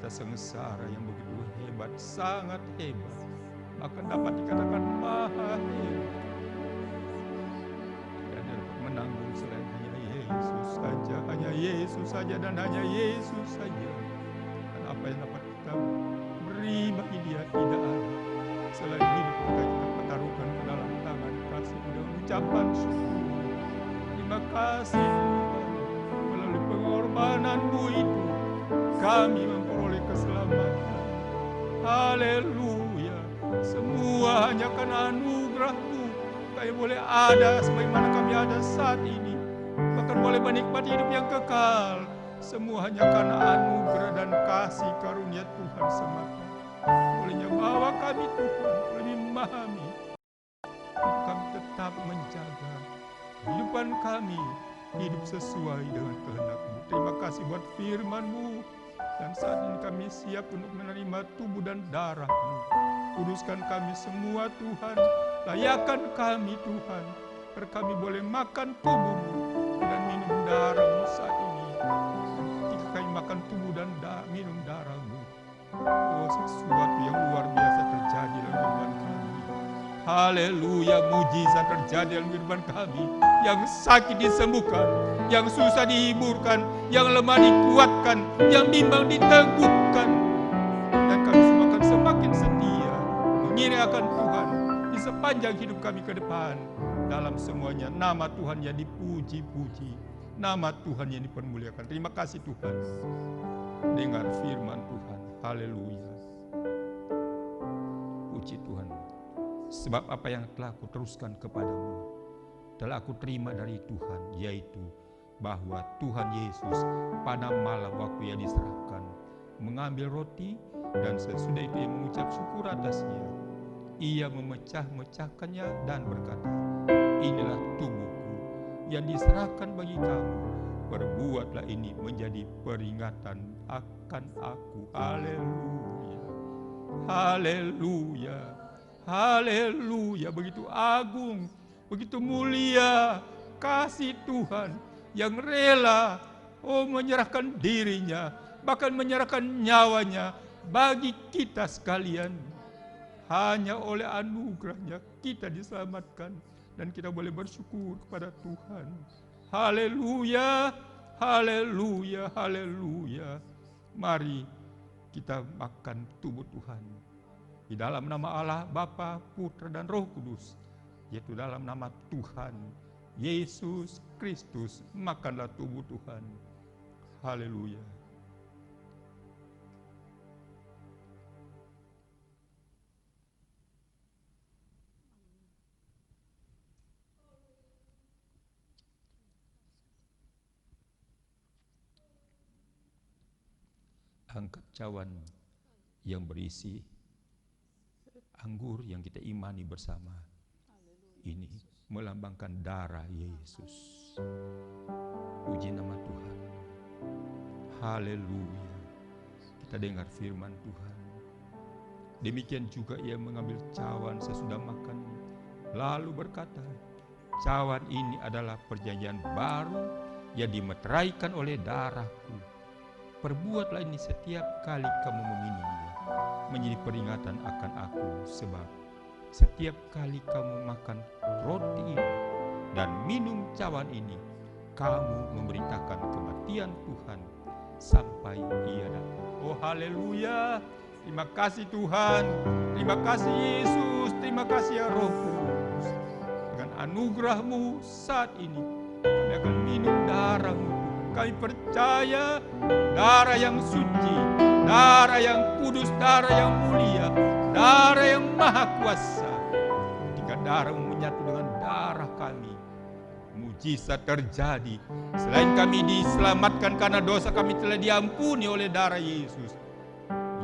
Sengsara yang begitu hebat, sangat hebat, bahkan dapat dikatakan maha hebat. Tidak ada dapat menanggung selain hanya Yesus saja, hanya Yesus saja dan hanya Yesus saja. Dan apa yang dapat kita beri bagi Dia tidak ada. Selain hidup kita pertaruhkan ke dalam tangan kasih dengan ucapan syukur. Terima kasih Tuhan, melalui pengorbanan-Mu itu kami memperoleh keselamatan. Haleluya. Semua hanya karena anugerah-Mu kami boleh ada sebagaimana kami ada saat ini. Bahkan boleh menikmati hidup yang kekal. Semua hanya karena anugerah dan kasih karunia Tuhan semata. Bolehnya bawa kami Tuhan, boleh memahami. Kami tetap menjaga kehidupan kami hidup sesuai dengan kehendak-Mu. Terima kasih buat firman-Mu Dan saat ini kami siap untuk menerima tubuh dan darah-Mu. Kuduskan kami semua Tuhan, layakan kami Tuhan, agar kami boleh makan tubuh-Mu dan minum darah-Mu saat ini. Ketika kami makan tubuh dan minum darah-Mu, oh sesuatu yang luar biasa terjadi dalam kehidupan kami. Haleluya, mujizat terjadi dalam kehidupan kami. Yang sakit disembuhkan, yang susah dihiburkan, yang lemah dikuatkan, yang bimbang diteguhkan. Dan kami semua akan semakin setia mengiring akan Tuhan di sepanjang hidup kami ke depan. Dalam semuanya nama Tuhan yang dipuji-puji, nama Tuhan yang dipermuliakan. Terima kasih Tuhan. Dengar firman Tuhan. Haleluya. Puji Tuhan. Sebab apa yang telah aku teruskan kepadamu telah aku terima dari Tuhan, yaitu bahwa Tuhan Yesus pada malam waktu yang diserahkan mengambil roti, dan sesudah itu ia mengucap syukur atasnya. Ia memecah-mecahkannya dan berkata, inilah tubuhku yang diserahkan bagi kamu. Perbuatlah ini menjadi peringatan akan aku. Haleluya. Haleluya. Haleluya. Begitu agung, begitu mulia kasih Tuhan yang rela menyerahkan dirinya, bahkan menyerahkan nyawanya bagi kita sekalian. Hanya oleh anugerahnya kita diselamatkan, dan kita boleh bersyukur kepada Tuhan. Haleluya, haleluya, haleluya. Mari kita makan tubuh Tuhan di dalam nama Allah Bapa, Putra dan Roh Kudus, yaitu dalam nama Tuhan Yesus Kristus. Makanlah tubuh Tuhan. Haleluya. Angkat cawan yang berisi anggur yang kita imani bersama. Ini melambangkan darah Yesus. Puji nama Tuhan. Haleluya. Kita dengar firman Tuhan. Demikian juga ia mengambil cawan sesudah makan, lalu berkata, cawan ini adalah perjanjian baru yang dimeteraikan oleh darahku. Perbuatlah ini setiap kali kamu meminumnya, menjadi peringatan akan aku. Sebab setiap kali kamu makan roti ini dan minum cawan ini, kamu memberitakan kematian Tuhan sampai ia datang. Oh haleluya. Terima kasih Tuhan. Terima kasih Yesus. Terima kasih ya Roh Kudus. Dengan anugerah-Mu saat ini kami akan minum darah-Mu. Kami percaya darah yang suci, darah yang kudus, darah yang mulia, darah yang maha kuasa. Ketika darah-Mu menyatu dengan darah kami, mujizat terjadi. Selain kami diselamatkan karena dosa kami telah diampuni oleh darah Yesus,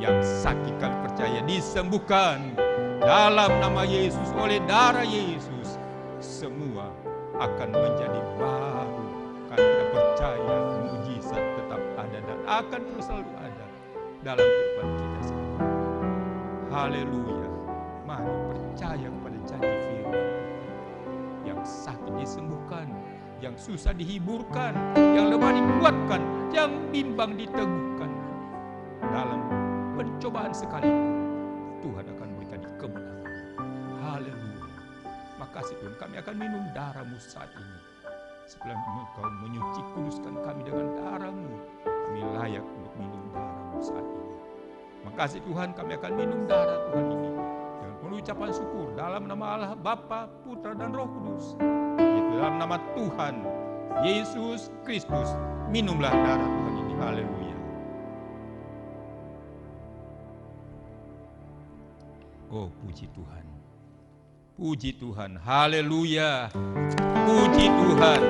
yang sakit kami percaya disembuhkan dalam nama Yesus, oleh darah Yesus. Semua akan menjadi baru. Kami tidak percaya mujizat tetap ada dan akan terus selalu ada dalam kehidupan kita semua. Haleluya. Mari percaya kepada janji firman. Yang sakit disembuhkan, yang susah dihiburkan, yang lemah dikuatkan, yang bimbang diteguhkan. Dalam pencobaan sekalipun, Tuhan akan berikan kemenangan. Haleluya. Makasih Tuhan, kami akan minum darah-Mu saat ini. Setelah Engkau menyuci kuduskan kami dengan darah-Mu, kami layak untuk minum darah-Mu saat ini. Makasih Tuhan, kami akan minum darah Tuhan ini dengan penuh ucapan syukur dalam nama Allah Bapa, Putra dan Roh Kudus. Yaitu dalam nama Tuhan Yesus Kristus, minumlah darah Tuhan ini. Haleluya. Oh puji Tuhan. Puji Tuhan, haleluya. Puji Tuhan,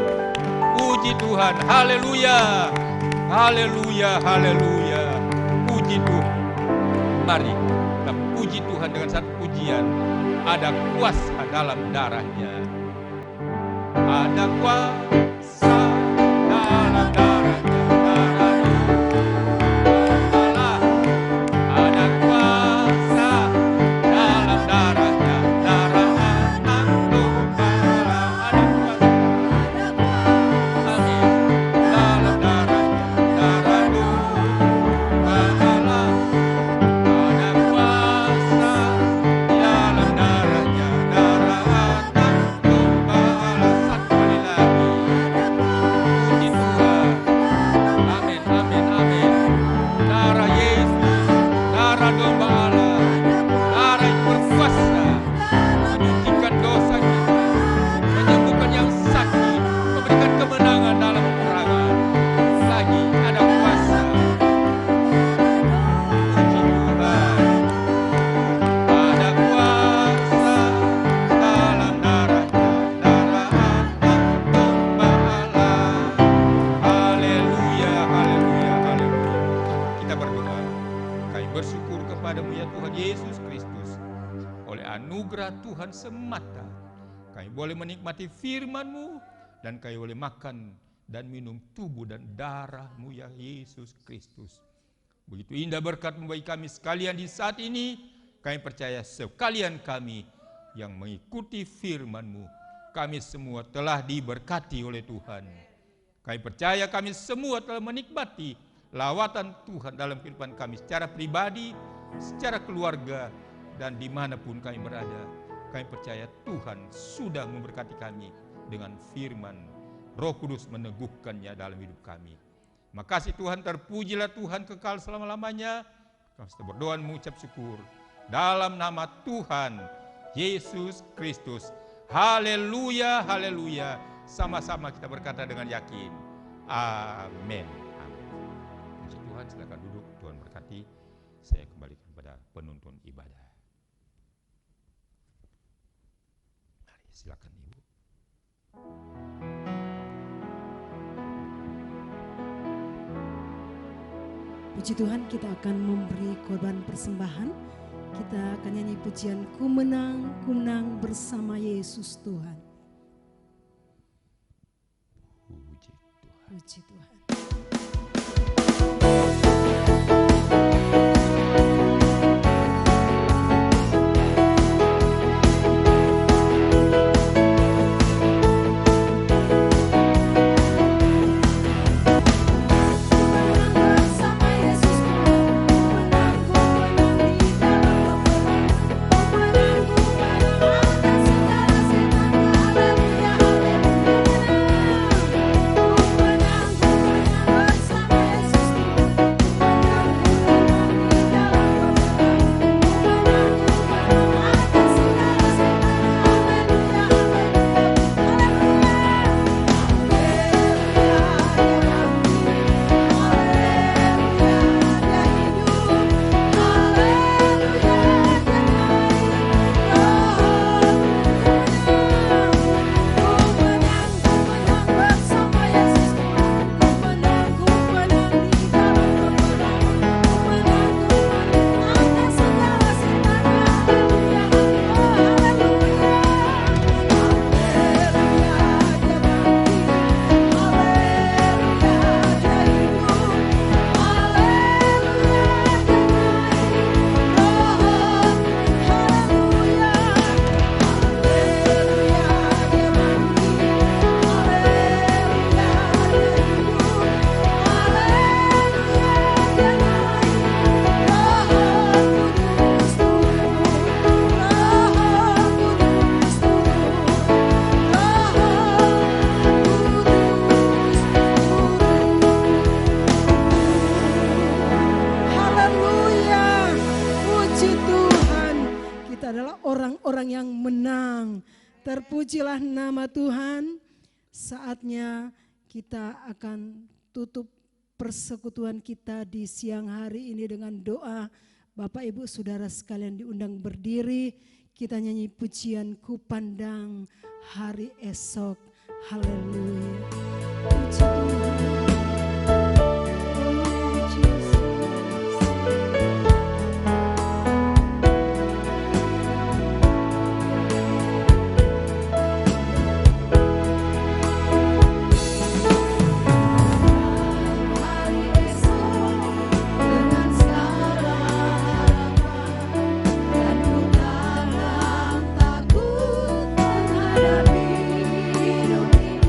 puji Tuhan, haleluya. Haleluya, haleluya. Puji Tuhan. Mari kita puji Tuhan dengan satu pujian. Ada kuasa dalam darahnya. Ada kuasa dalam darahnya. Yesus Kristus, oleh anugerah Tuhan semata, kami boleh menikmati firman-Mu dan kami boleh makan dan minum tubuh dan darah-Mu ya Yesus Kristus. Begitu indah berkat-Mu bagi kami sekalian di saat ini. Kami percaya sekalian kami yang mengikuti firman-Mu, kami semua telah diberkati oleh Tuhan. Kami percaya kami semua telah menikmati lawatan Tuhan dalam kehidupan kami secara pribadi, secara keluarga, dan dimanapun kami berada. Kami percaya Tuhan sudah memberkati kami dengan firman. Roh Kudus meneguhkannya dalam hidup kami. Makasih Tuhan, terpujilah Tuhan kekal selama-lamanya. Kami sedang berdoa mengucap syukur dalam nama Tuhan Yesus Kristus. Haleluya, haleluya. Sama-sama kita berkata dengan yakin. Amin. Amin. Puji Tuhan, silakan duduk. Tuhan berkati. Saya kembalikan kepada penuntun ibadah. Mari, silakan Ibu. Puji Tuhan, kita akan memberi korban persembahan. Kita akan nyanyi pujian Ku menang bersama Yesus Tuhan. Puji Tuhan. Puji Tuhan. Terpujilah nama Tuhan. Saatnya kita akan tutup persekutuan kita di siang hari ini dengan doa. Bapak Ibu Saudara sekalian diundang berdiri. Kita nyanyi pujian Ku Pandang Hari Esok. Haleluya. Puji Tuhan. Takut menghadapi hidup ini.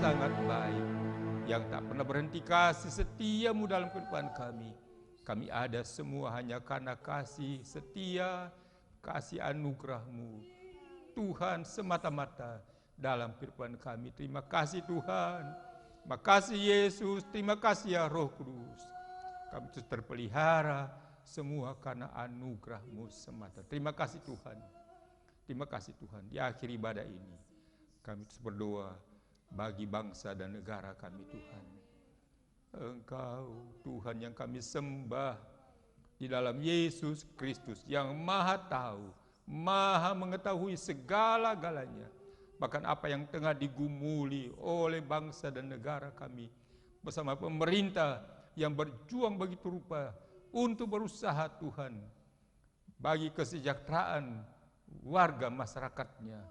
sangat baik, yang tak pernah berhenti kasih setia-Mu dalam kehidupan kami. Kami ada semua hanya karena kasih setia, kasih anugerah-Mu, Tuhan, semata-mata dalam kehidupan kami. Terima kasih Tuhan, terima kasih Yesus, terima kasih ya Roh Kudus. Kami terus terpelihara semua karena anugerah-Mu semata. Terima kasih Tuhan. Terima kasih Tuhan. Di akhir ibadah ini kami terus berdoa bagi bangsa dan negara kami Tuhan. Engkau Tuhan yang kami sembah di dalam Yesus Kristus yang Maha tahu, Maha mengetahui segala-galanya. Bahkan apa yang tengah digumuli oleh bangsa dan negara kami bersama pemerintah yang berjuang begitu rupa untuk berusaha Tuhan bagi kesejahteraan warga masyarakatnya.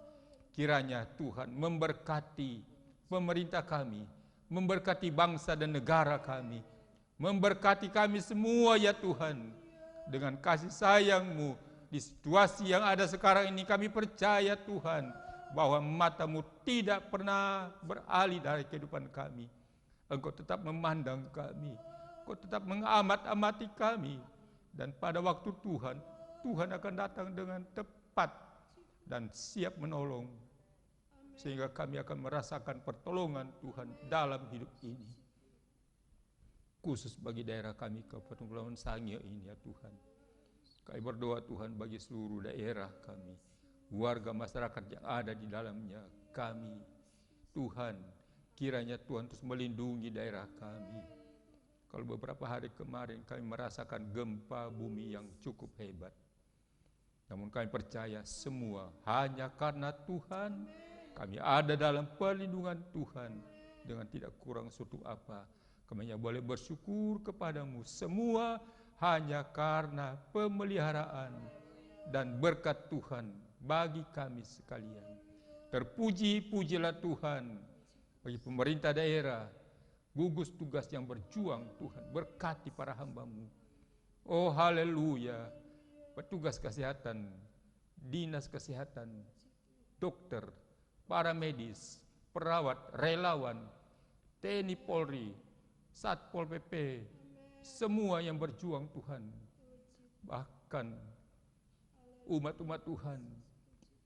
Kiranya Tuhan memberkati pemerintah kami, memberkati bangsa dan negara kami, memberkati kami semua ya Tuhan. Dengan kasih sayang-Mu di situasi yang ada sekarang ini, kami percaya Tuhan bahwa mata-Mu tidak pernah beralih dari kehidupan kami. Engkau tetap memandang kami, Engkau tetap mengamat-amati kami. Dan pada waktu Tuhan, Tuhan akan datang dengan tepat dan siap menolong, sehingga kami akan merasakan pertolongan Tuhan dalam hidup ini. Khusus bagi daerah kami Kabupaten Kepulauan Sangihe ini ya Tuhan. Kami berdoa Tuhan bagi seluruh daerah kami, warga masyarakat yang ada di dalamnya kami. Tuhan, kiranya Tuhan terus melindungi daerah kami. Kalau beberapa hari kemarin kami merasakan gempa bumi yang cukup hebat, namun kami percaya semua hanya karena Tuhan. Kami ada dalam perlindungan Tuhan dengan tidak kurang suatu apa. Kami hanya boleh bersyukur kepadamu semua hanya karena pemeliharaan dan berkat Tuhan bagi kami sekalian. Terpuji-pujilah Tuhan bagi pemerintah daerah, gugus tugas yang berjuang Tuhan. Berkati para hamba-Mu. Oh haleluya. Petugas kesehatan, dinas kesehatan, dokter, para medis, perawat, relawan, TNI Polri, Satpol PP, semua yang berjuang Tuhan. Bahkan umat-umat Tuhan,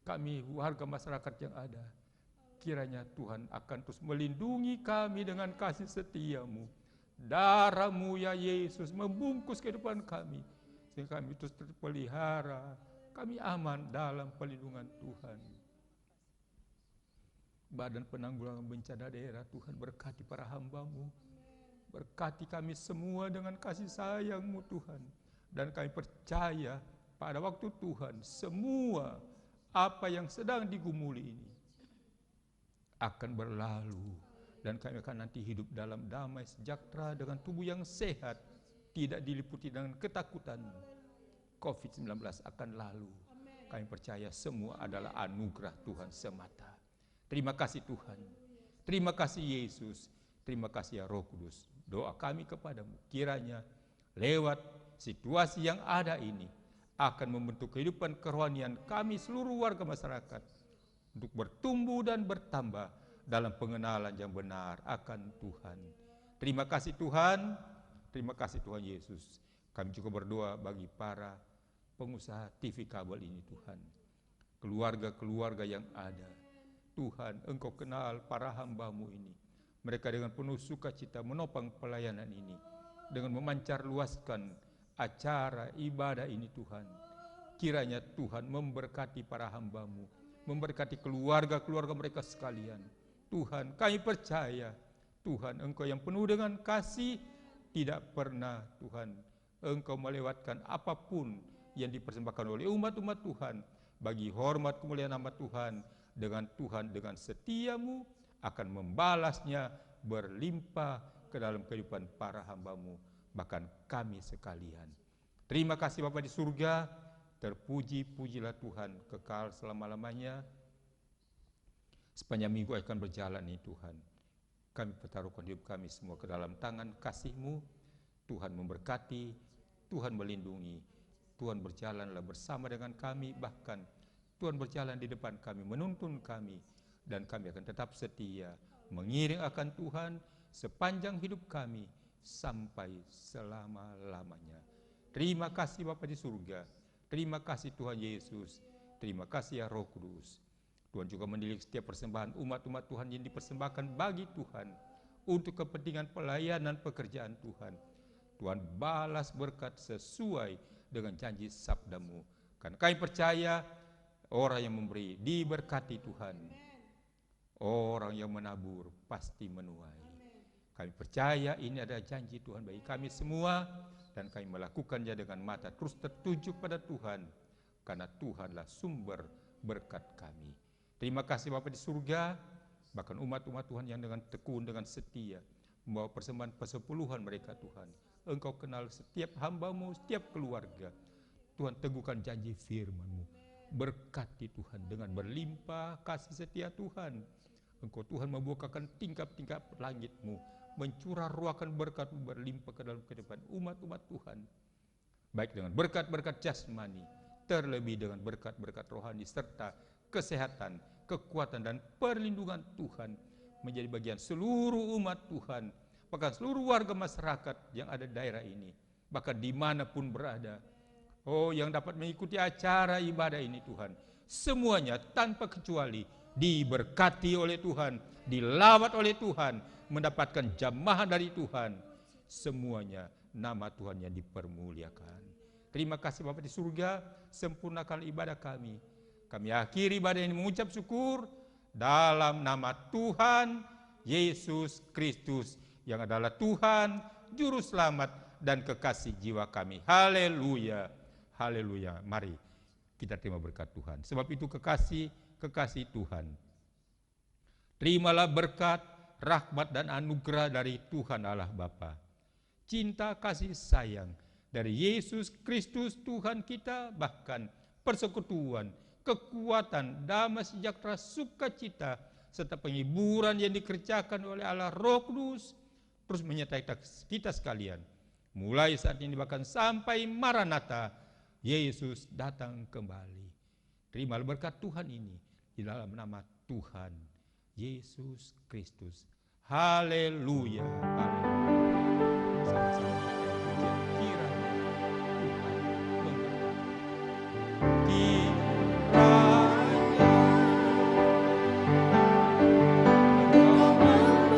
kami warga masyarakat yang ada, kiranya Tuhan akan terus melindungi kami dengan kasih setia-Mu. Darah-Mu ya Yesus membungkus kehidupan kami, sehingga kami terus terpelihara, kami aman dalam perlindungan Tuhan. Badan Penanggulangan Bencana Daerah, Tuhan berkati para hamba-Mu, berkati kami semua dengan kasih sayang-Mu Tuhan. Dan kami percaya pada waktu Tuhan, semua apa yang sedang digumuli ini akan berlalu, dan kami akan nanti hidup dalam damai sejahtera dengan tubuh yang sehat, tidak diliputi dengan ketakutan. COVID-19 akan lalu. Kami percaya semua adalah anugerah Tuhan semata. Terima kasih Tuhan, terima kasih Yesus, terima kasih ya Roh Kudus. Doa kami kepadamu, kiranya lewat situasi yang ada ini akan membentuk kehidupan kerohanian kami seluruh warga masyarakat untuk bertumbuh dan bertambah dalam pengenalan yang benar akan Tuhan. Terima kasih Tuhan, terima kasih Tuhan Yesus. Kami juga berdoa bagi para pengusaha TV kabel ini Tuhan, keluarga-keluarga yang ada. Tuhan, Engkau kenal para hamba-Mu ini. Mereka dengan penuh sukacita menopang pelayanan ini, dengan memancar luaskan acara ibadah ini Tuhan. Kiranya Tuhan memberkati para hamba-Mu, memberkati keluarga-keluarga mereka sekalian. Tuhan, kami percaya, Tuhan, Engkau yang penuh dengan kasih, tidak pernah Tuhan, Engkau melewatkan apapun yang dipersembahkan oleh umat-umat Tuhan, bagi hormat kemuliaan nama Tuhan. Dengan Tuhan, dengan setia-Mu akan membalasnya berlimpah ke dalam kehidupan para hamba-Mu, bahkan kami sekalian. Terima kasih Bapa di surga, terpuji-pujilah Tuhan kekal selama-lamanya. Sepanjang minggu akan berjalan ini Tuhan, kami pertaruhkan hidup kami semua ke dalam tangan kasih-Mu. Tuhan memberkati, Tuhan melindungi, Tuhan berjalanlah bersama dengan kami, bahkan Tuhan berjalan di depan kami, menuntun kami, dan kami akan tetap setia mengiring akan Tuhan sepanjang hidup kami sampai selama-lamanya. Terima kasih Bapa di surga. Terima kasih Tuhan Yesus. Terima kasih ya Roh Kudus. Tuhan juga mendidik setiap persembahan umat-umat Tuhan yang dipersembahkan bagi Tuhan untuk kepentingan pelayanan pekerjaan Tuhan. Tuhan balas berkat sesuai dengan janji sabda-Mu. Karena kami percaya orang yang memberi diberkati Tuhan. Orang yang menabur pasti menuai. Kami percaya ini adalah janji Tuhan bagi kami semua, dan kami melakukannya dengan mata terus tertuju pada Tuhan, karena Tuhanlah sumber berkat kami. Terima kasih Bapa di surga, bahkan umat-umat Tuhan yang dengan tekun, dengan setia membawa persembahan persepuluhan mereka Tuhan. Engkau kenal setiap hamba-Mu, setiap keluarga. Tuhan teguhkan janji firman-Mu. Berkati Tuhan dengan berlimpah kasih setia Tuhan. Engkau Tuhan membukakan tingkap-tingkap langit-Mu, mencurah ruakan berkat-Mu berlimpah ke dalam kehidupan umat-umat Tuhan. Baik dengan berkat-berkat jasmani, terlebih dengan berkat-berkat rohani, serta kesehatan, kekuatan, dan perlindungan Tuhan menjadi bagian seluruh umat Tuhan, bahkan seluruh warga masyarakat yang ada di daerah ini, bahkan dimanapun berada. Oh, yang dapat mengikuti acara ibadah ini Tuhan, semuanya tanpa kecuali diberkati oleh Tuhan, dilawat oleh Tuhan, mendapatkan jamaah dari Tuhan. Semuanya nama Tuhan yang dipermuliakan. Terima kasih Bapa di surga, sempurnakan ibadah kami. Kami akhiri ibadah ini mengucap syukur dalam nama Tuhan Yesus Kristus yang adalah Tuhan, Juru Selamat, dan kekasih jiwa kami. Haleluya, haleluya. Mari kita terima berkat Tuhan. Sebab itu kekasih Tuhan, terimalah berkat, rahmat, dan anugerah dari Tuhan Allah Bapa, cinta kasih sayang dari Yesus Kristus Tuhan kita, bahkan persekutuan, kekuatan, damai sejahtera, sukacita, serta penghiburan yang dikerjakan oleh Allah Roh Kudus terus menyertai kita sekalian, mulai saat ini bahkan sampai Maranatha, Yesus datang kembali. Terimalah berkat Tuhan ini di dalam nama Tuhan Yesus Kristus. Haleluya, haleluya. Sama-sama pujian kiranya Tuhan memberkati. Kiranya Engkau memberkati aku berlimpah-limpah.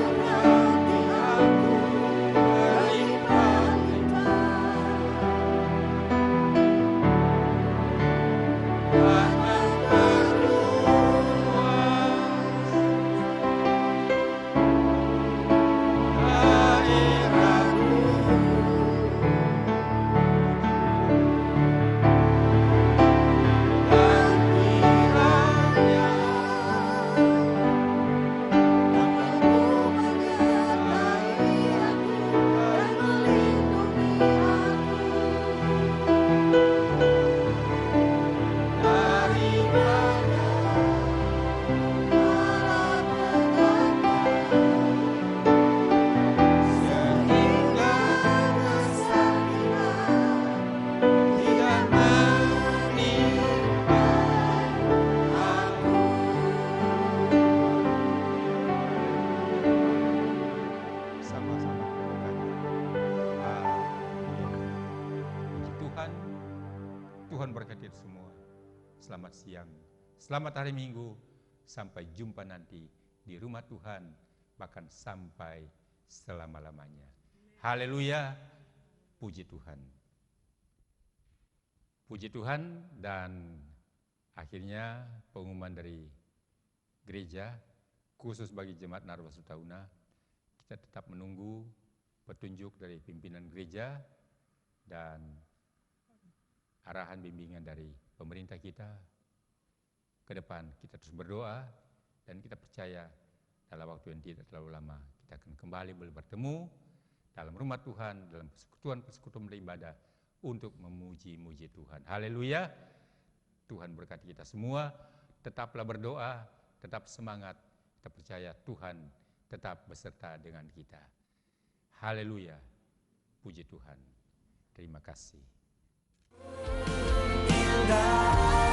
Tuhan berkati semua. Selamat siang, selamat hari Minggu, sampai jumpa nanti di rumah Tuhan, bahkan sampai selama-lamanya. Haleluya, puji Tuhan. Puji Tuhan, dan akhirnya pengumuman dari gereja, khusus bagi Jemaat Narwasuta Una, kita tetap menunggu petunjuk dari pimpinan gereja dan arahan bimbingan dari pemerintah kita. Ke depan kita terus berdoa, dan kita percaya dalam waktu yang tidak terlalu lama kita akan kembali bertemu dalam rumah Tuhan, dalam persekutuan beribadah untuk memuji-muji Tuhan. Haleluya. Tuhan berkati kita semua. Tetaplah berdoa, tetap semangat. Kita percaya Tuhan tetap beserta dengan kita. Haleluya. Puji Tuhan. Terima kasih. Indah